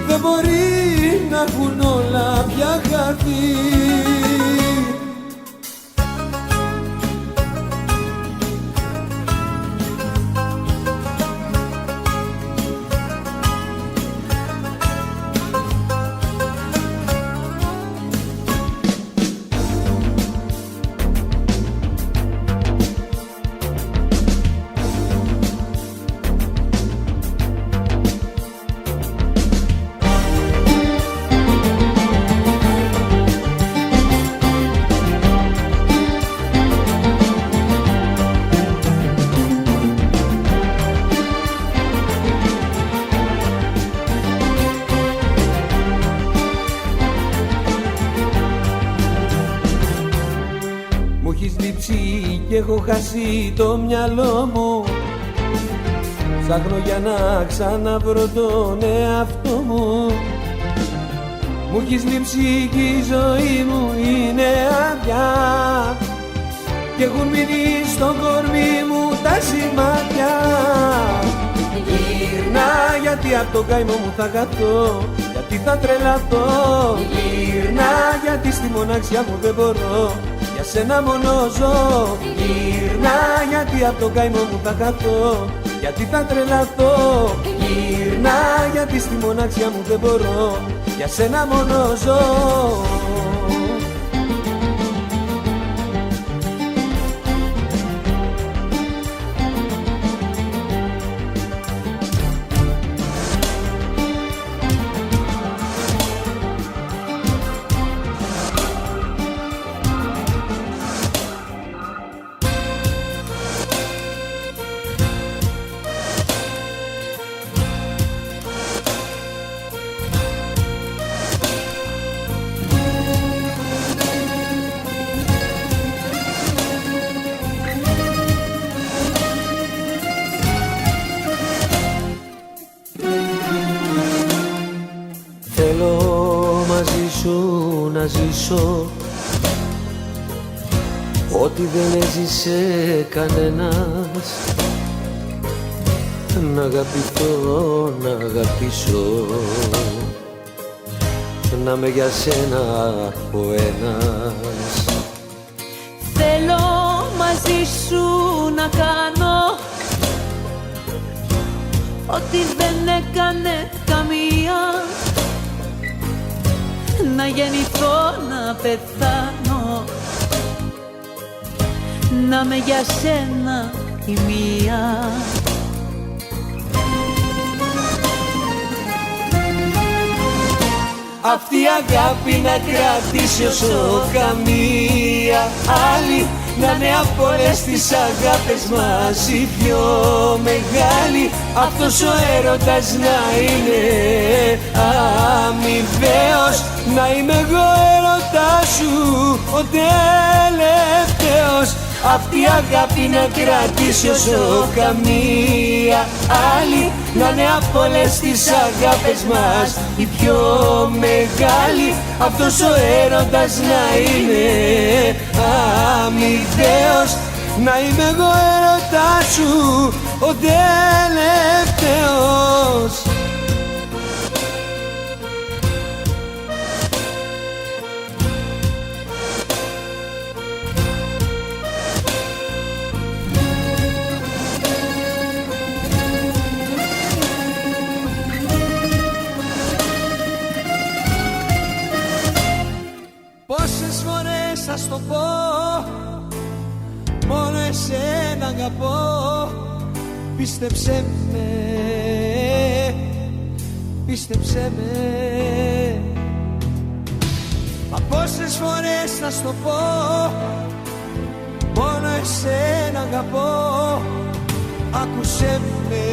Δεν μπορεί να έχουν όλα πια χαρτί. λείψει και έχω χάσει το μυαλό μου. Ψάχνω για να ξαναβρω τον εαυτό μου. Μου έχεις λείψει κι η ζωή μου είναι άδεια και έχουν μείνει στο κορμί μου τα σημάδια. Γύρνα γιατί απ' το καημό μου θα χαθώ, γιατί θα τρελαθώ. Γύρνα γιατί στη μοναξιά μου δεν μπορώ, για σένα μόνο ζω. Γύρνα γιατί απ' το καημό μου θα χαθώ, γιατί θα τρελαθώ. Γύρνα γιατί στη μοναξιά μου δεν μπορώ, για σένα μόνο ζω. Να ζήσω ό,τι δεν έζησε κανένας, να αγαπηθώ, να αγαπήσω, να με για σένα ο ένας. Θέλω μαζί σου να κάνω ό,τι δεν έκανε καμία, να γεννηθώ, να πεθάνω, να με για σένα η μία. Αυτή η αγάπη να κρατήσει όσο καμία άλλη, να είναι από όλες τις αγάπες μας η πιο μεγάλη. Αυτός ο έρωτας να είναι αμοιβαίος, να είμαι εγώ έρωτας σου ο τελευταίος. Αυτή η αγάπη να κρατήσει όσο καμία άλλη, να είναι από όλες τις αγάπες μας η πιο μεγάλη. Αυτός ο έρωτας να είναι αμοιβαίος, να είμαι εγώ έρωτας σου ο τελευταίος. Πόσες φορές θα στο πω, μόνο εσένα αγαπώ. Πίστεψέ με, πίστεψέ με. Μα πόσες φορές θα στο πω, μόνο εσένα αγαπώ. Άκουσέ με,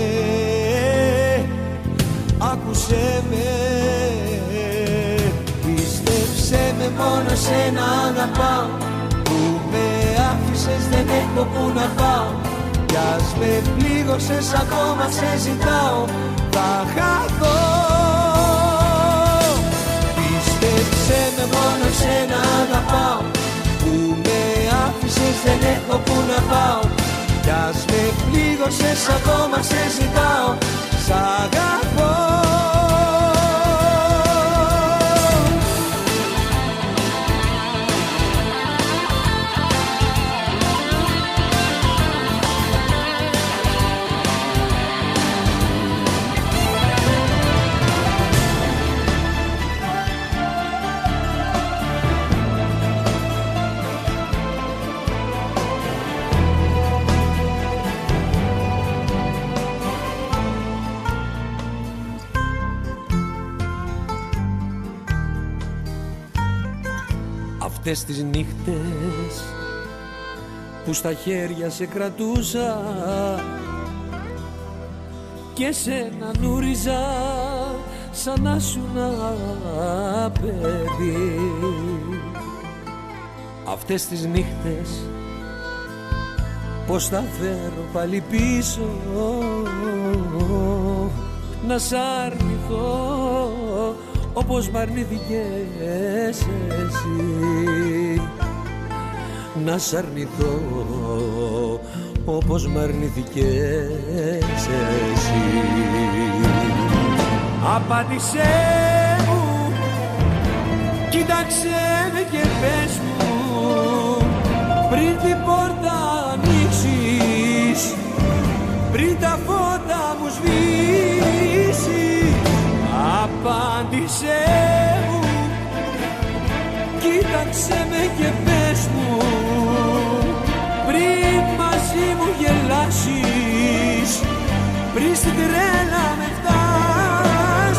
άκουσέ με. Πίστεψέ με, μόνο εσένα αγαπάω. Που με άφησες δεν έχω που να πάω. Κι ας με πλήγωσες ακόμα σε ζητάω, θα χαθώ. Πίστεψέ με, μόνο εσένα αγαπάω. Που με άφησες δεν έχω που να πάω. Κι ας με πλήγωσες ακόμα σε ζητάω, σ' αγαπώ. Αυτές τις νύχτες που στα χέρια σε κρατούσα και σε νούριζα σαν να σου να παιδί. Αυτές τις νύχτες πως θα φέρω πάλι πίσω, να σ' αρνηθώ όπως μ' αρνηθηκες εσύ, να σ' αρνηθώ όπως μ' αρνηθηκες εσύ. Απάντησέ μου, κοίταξε με και πες μου, πριν την πόρτα ανοίξεις, πριν τα φώτα μου σβήσει. Απάντησέ μου, κοίταξε με και πες μου, πριν μαζί μου γελάσεις, πριν στην τρέλα με φτάσεις.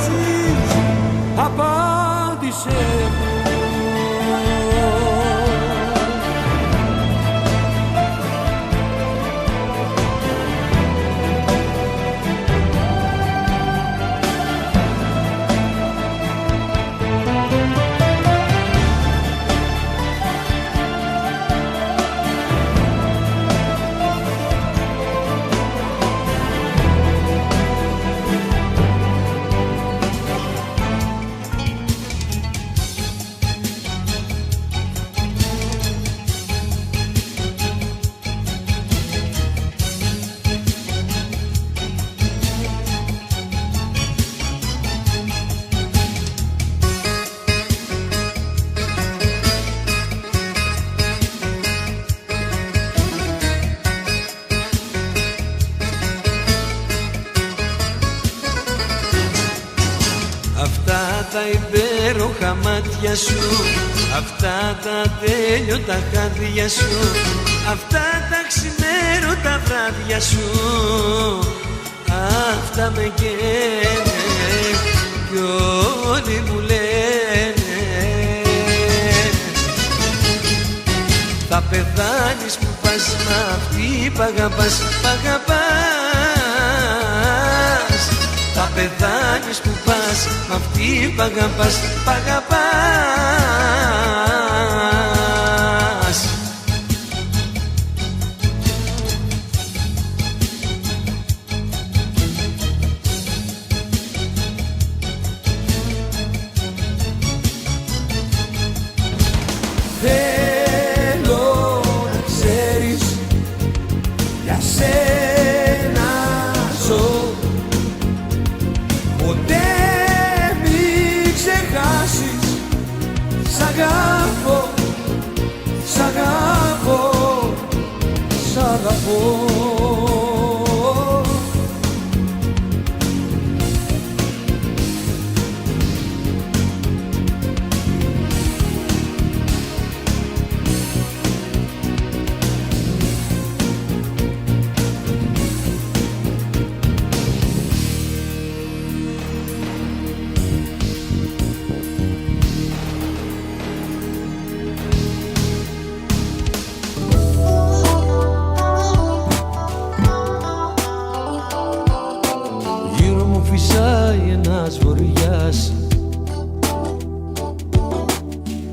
Απάντησέ μου. Τα υπέροχα μάτια σου, αυτά τα τέλειωτα χάδια σου, αυτά τα ξημέρωτα βράδια σου, αυτά με καίνε κι όλοι μου λένε θα πεθάνεις που πας μ' αυτή π' αγαπάς, π' αγαπάς. Θα πεθάνεις που πας μ' αυτή π' αγαπάς, π' αγαπάς. Θέλω να ξέρεις, για σένα ζω, ποτέ μην ξεχάσεις. Σ' αγαπώ, σ' αγαπώ, σ' αγαπώ. Ένας βοριάς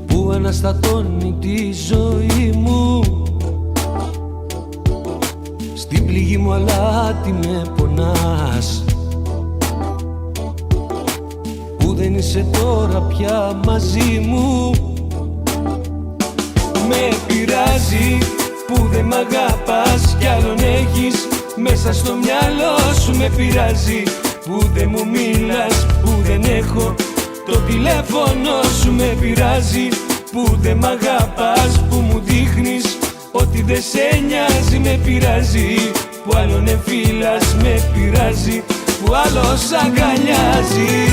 που αναστατώνει τη ζωή μου, στην πληγή μου αλάτι με πονάς, που δεν είσαι τώρα πια μαζί μου. Με πειράζει που δεν μ' αγαπάς κι άλλον έχεις μέσα στο μυαλό σου. Με πειράζει που δεν μου μίλας, που δεν έχω το τηλέφωνο σου. Με πειράζει που δεν μ' αγαπάς, που μου δείχνεις ότι δεν σε νοιάζει. Με πειράζει που άλλον εφήλας, με πειράζει που άλλος αγκαλιάζει.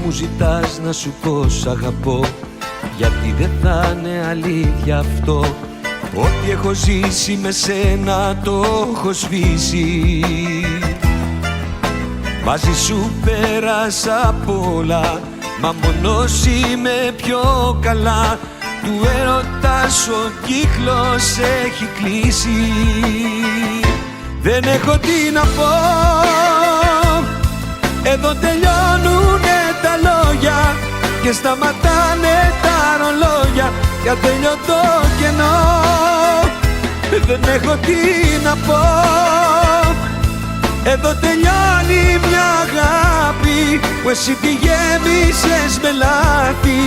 μου ζητάς να σου πω σ' αγαπώ, γιατί δεν θα είναι αλήθεια αυτό. Ό,τι έχω ζήσει με σένα το έχω σβήσει. Μαζί σου πέρασα πολλά, μα μόνος είμαι πιο καλά. Του έρωτας ο κύκλος έχει κλείσει. Δεν έχω τι να πω, εδώ τελειώνουνε τα λόγια και σταματάνε τα ρολόγια για τελειωτό κενό. Δεν έχω τι να πω, εδώ τελειώνει μια αγάπη που εσύ τη γέμισες με λάθη.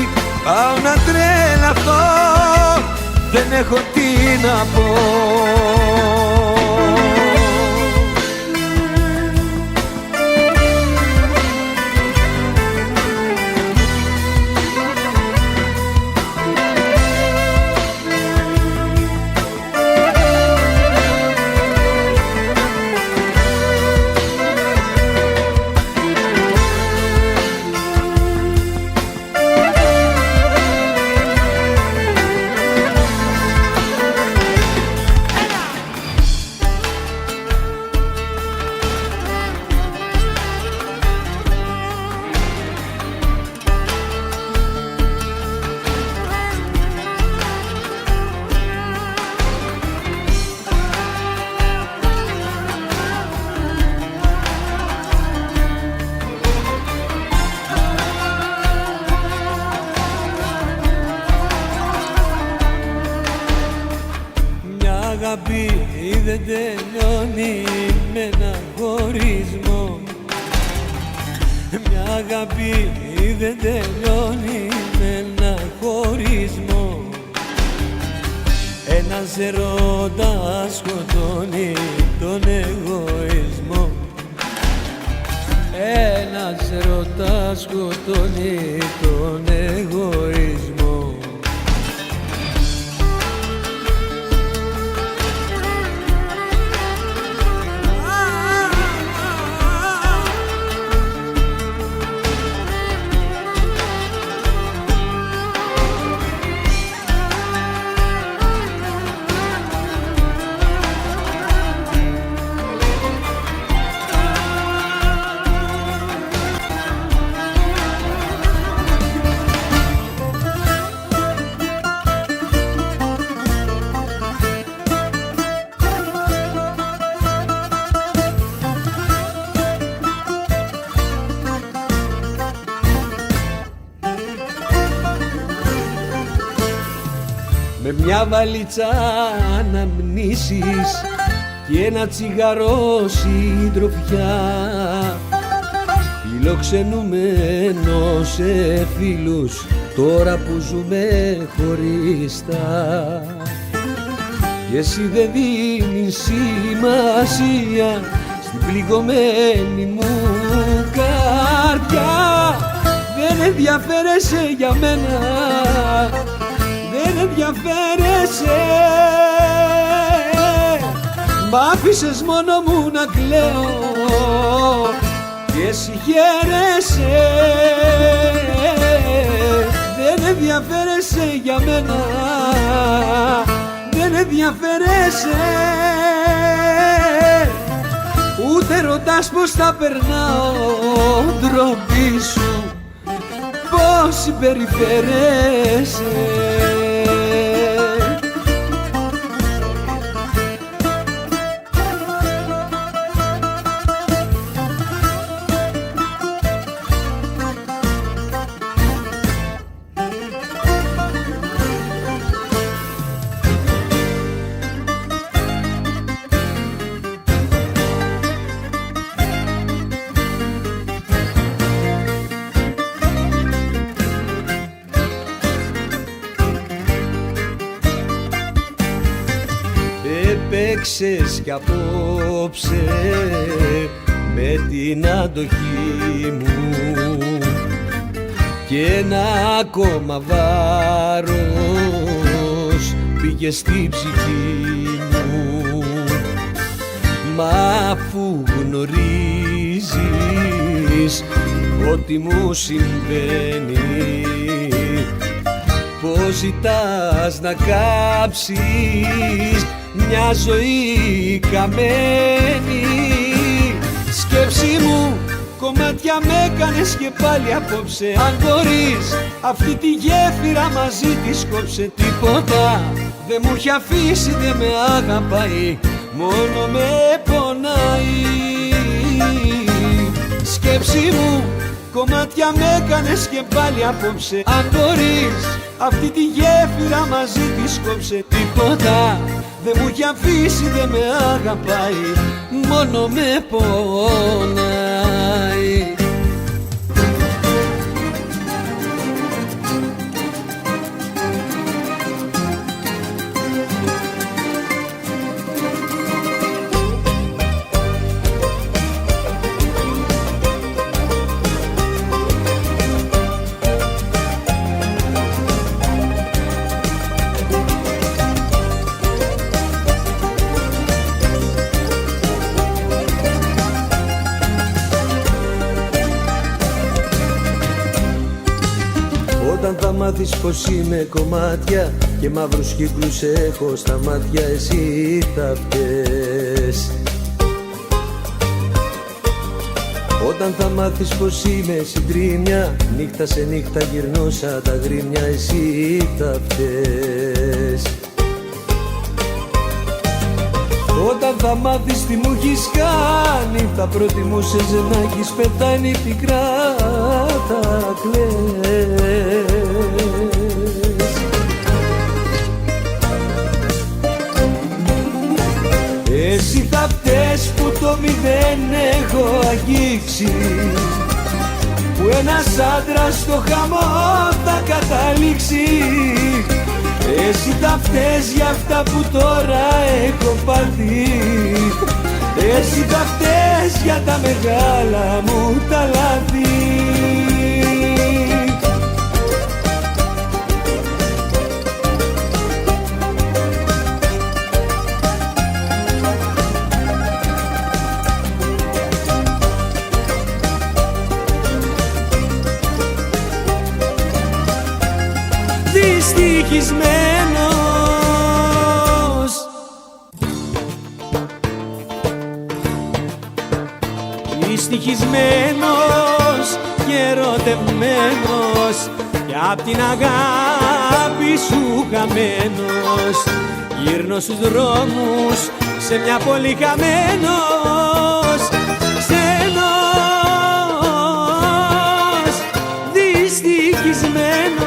Πάω να τρελαθώ, δεν έχω τι να πω. Δεν τελειώνει με ένα χωρισμό. Μια αγάπη δεν τελειώνει με ένα χωρισμό. Ένας ερώτας σκοτώνει τον εγωισμό. Ένας ερώτας σκοτώνει τον εγωισμό. Με μια βαλίτσα αναμνήσεις και ένα τσιγαρό συντροφιά, φιλοξενούμενο σε φίλους τώρα που ζούμε χωριστά. Και εσύ δεν δίνεις σημασία στην πληγωμένη μου καρδιά. Δεν ενδιαφέρεσαι για μένα, δεν ενδιαφέρεσαι. Μ' άφησες μόνο μου να κλαίω και εσύ χαίρεσαι. Δεν ενδιαφέρεσαι για μένα, δεν ενδιαφέρεσαι. Ούτε ρωτάς πως θα περνάω, ντροπή σου πώς συμπεριφέρεσαι. Έπαιξες κι απόψε με την αντοχή μου και ένα ακόμα βάρος πήγε στη ψυχή μου. Μα αφού γνωρίζεις ότι μου συμβαίνει, πως ζητάς να κάψεις μια ζωή καμένη. Σκέψη μου, κομμάτια με έκανες και πάλι απόψε. Αν μπορείς αυτή τη γέφυρα μαζί της κόψε. Τίποτα δεν μου έχει αφήσει, δεν με αγαπάει, μόνο με πονάει. Σκέψη μου, κομμάτια με έκανες και πάλι απόψε. Αν μπορείς αυτή τη γέφυρα μαζί της κόψε. Τίποτα δεν μου έχει αφήσει, δεν με αγαπάει, μόνο με πονάει. Όταν θα μάθεις πως είμαι κομμάτια και μαύρους κύκλους έχω στα μάτια, εσύ θα φταίς. Όταν θα μάθεις πως είμαι συντρίμμια, νύχτα σε νύχτα γυρνώ σαν τα γρήμια, εσύ θα φταίς. Όταν θα μάθεις τι μου έχεις κάνει, θα προτιμούσες να έχεις πεθάνει πικρά, θα κλαις. Εσύ θα φταίς που το μηδέν έχω αγγίξει, που ένας άντρας στο χαμό θα καταλήξει. Εσύ θα φταίς για αυτά που τώρα έχω πάθει. Εσύ θα φταίς για τα μεγάλα μου τα λάθη. Δυστυχισμένος, δυστυχισμένος και ερωτευμένος, κι απ' την αγάπη σου χαμένος, γύρνω στους δρόμους σε μια πόλη χαμένος, ξένος, δυστυχισμένος.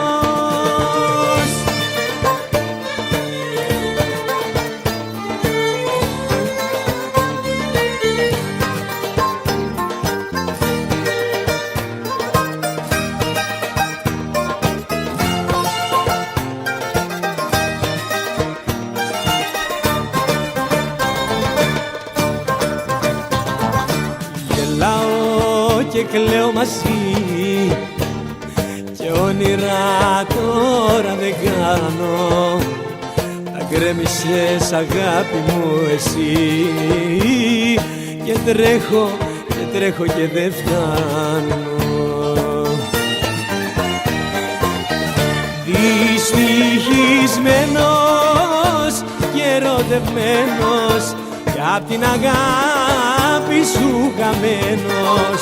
Και κλαίω μαζί και όνειρα τώρα δεν κάνω. Τα γκρέμισες αγάπη μου εσύ, και τρέχω και δεν φτάνω. Δυστυχισμένος και ερωτευμένος, κι απ' την αγάπη σου χαμένος,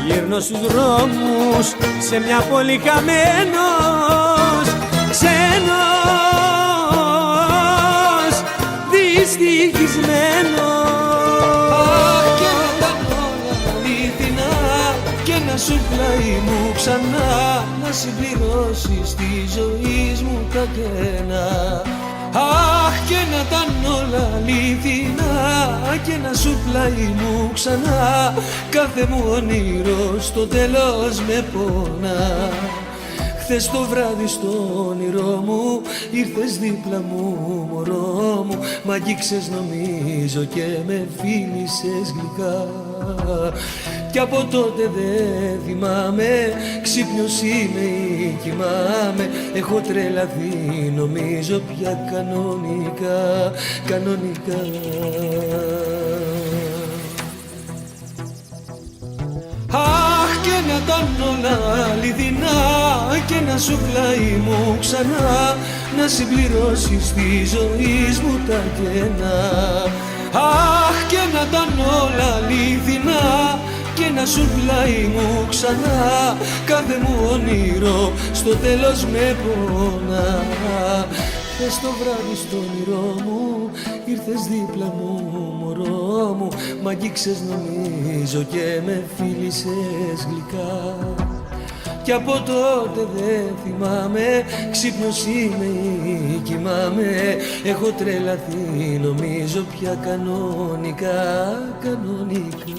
γύρνω στους δρόμους σε μια πόλη χαμένος, ξένος, δυστυχισμένος. Και να ήταν όλα αλήθινα και να σου πλάι μου ξανά, να συμπληρώσεις τη ζωή μου τα κενά. Αχ, και να ήταν όλα αλήθινα και να σου πλάι μου ξανά, κάθε μου όνειρο στο τέλος με πονά. Χθες το βράδυ στο όνειρό μου ήρθες δίπλα μου μωρό μου, μ' αγγίξες νομίζω και με φίλησες γλυκά. Κι από τότε δεν θυμάμαι, ξύπνιος είμαι ή κοιμάμαι, έχω τρελαθεί νομίζω πια κανονικά. να ήταν όλα αληθινά και να σου πλάι μου ξανά, να συμπληρώσεις τη ζωή μου τα κενά. Αχ, και να ήταν όλα αληθινά και να σου πλάι μου ξανά, κάθε μου όνειρο στο τέλος με πονά. Χθες το βράδυ στο όνειρό μου ήρθες δίπλα μου μωρό μου, μ' αγγίξες νομίζω και με φίλησες γλυκά. Κι από τότε δεν θυμάμαι, ξύπνος είμαι ή κοιμάμαι, έχω τρελαθεί νομίζω πια κανονικά, κανονικά.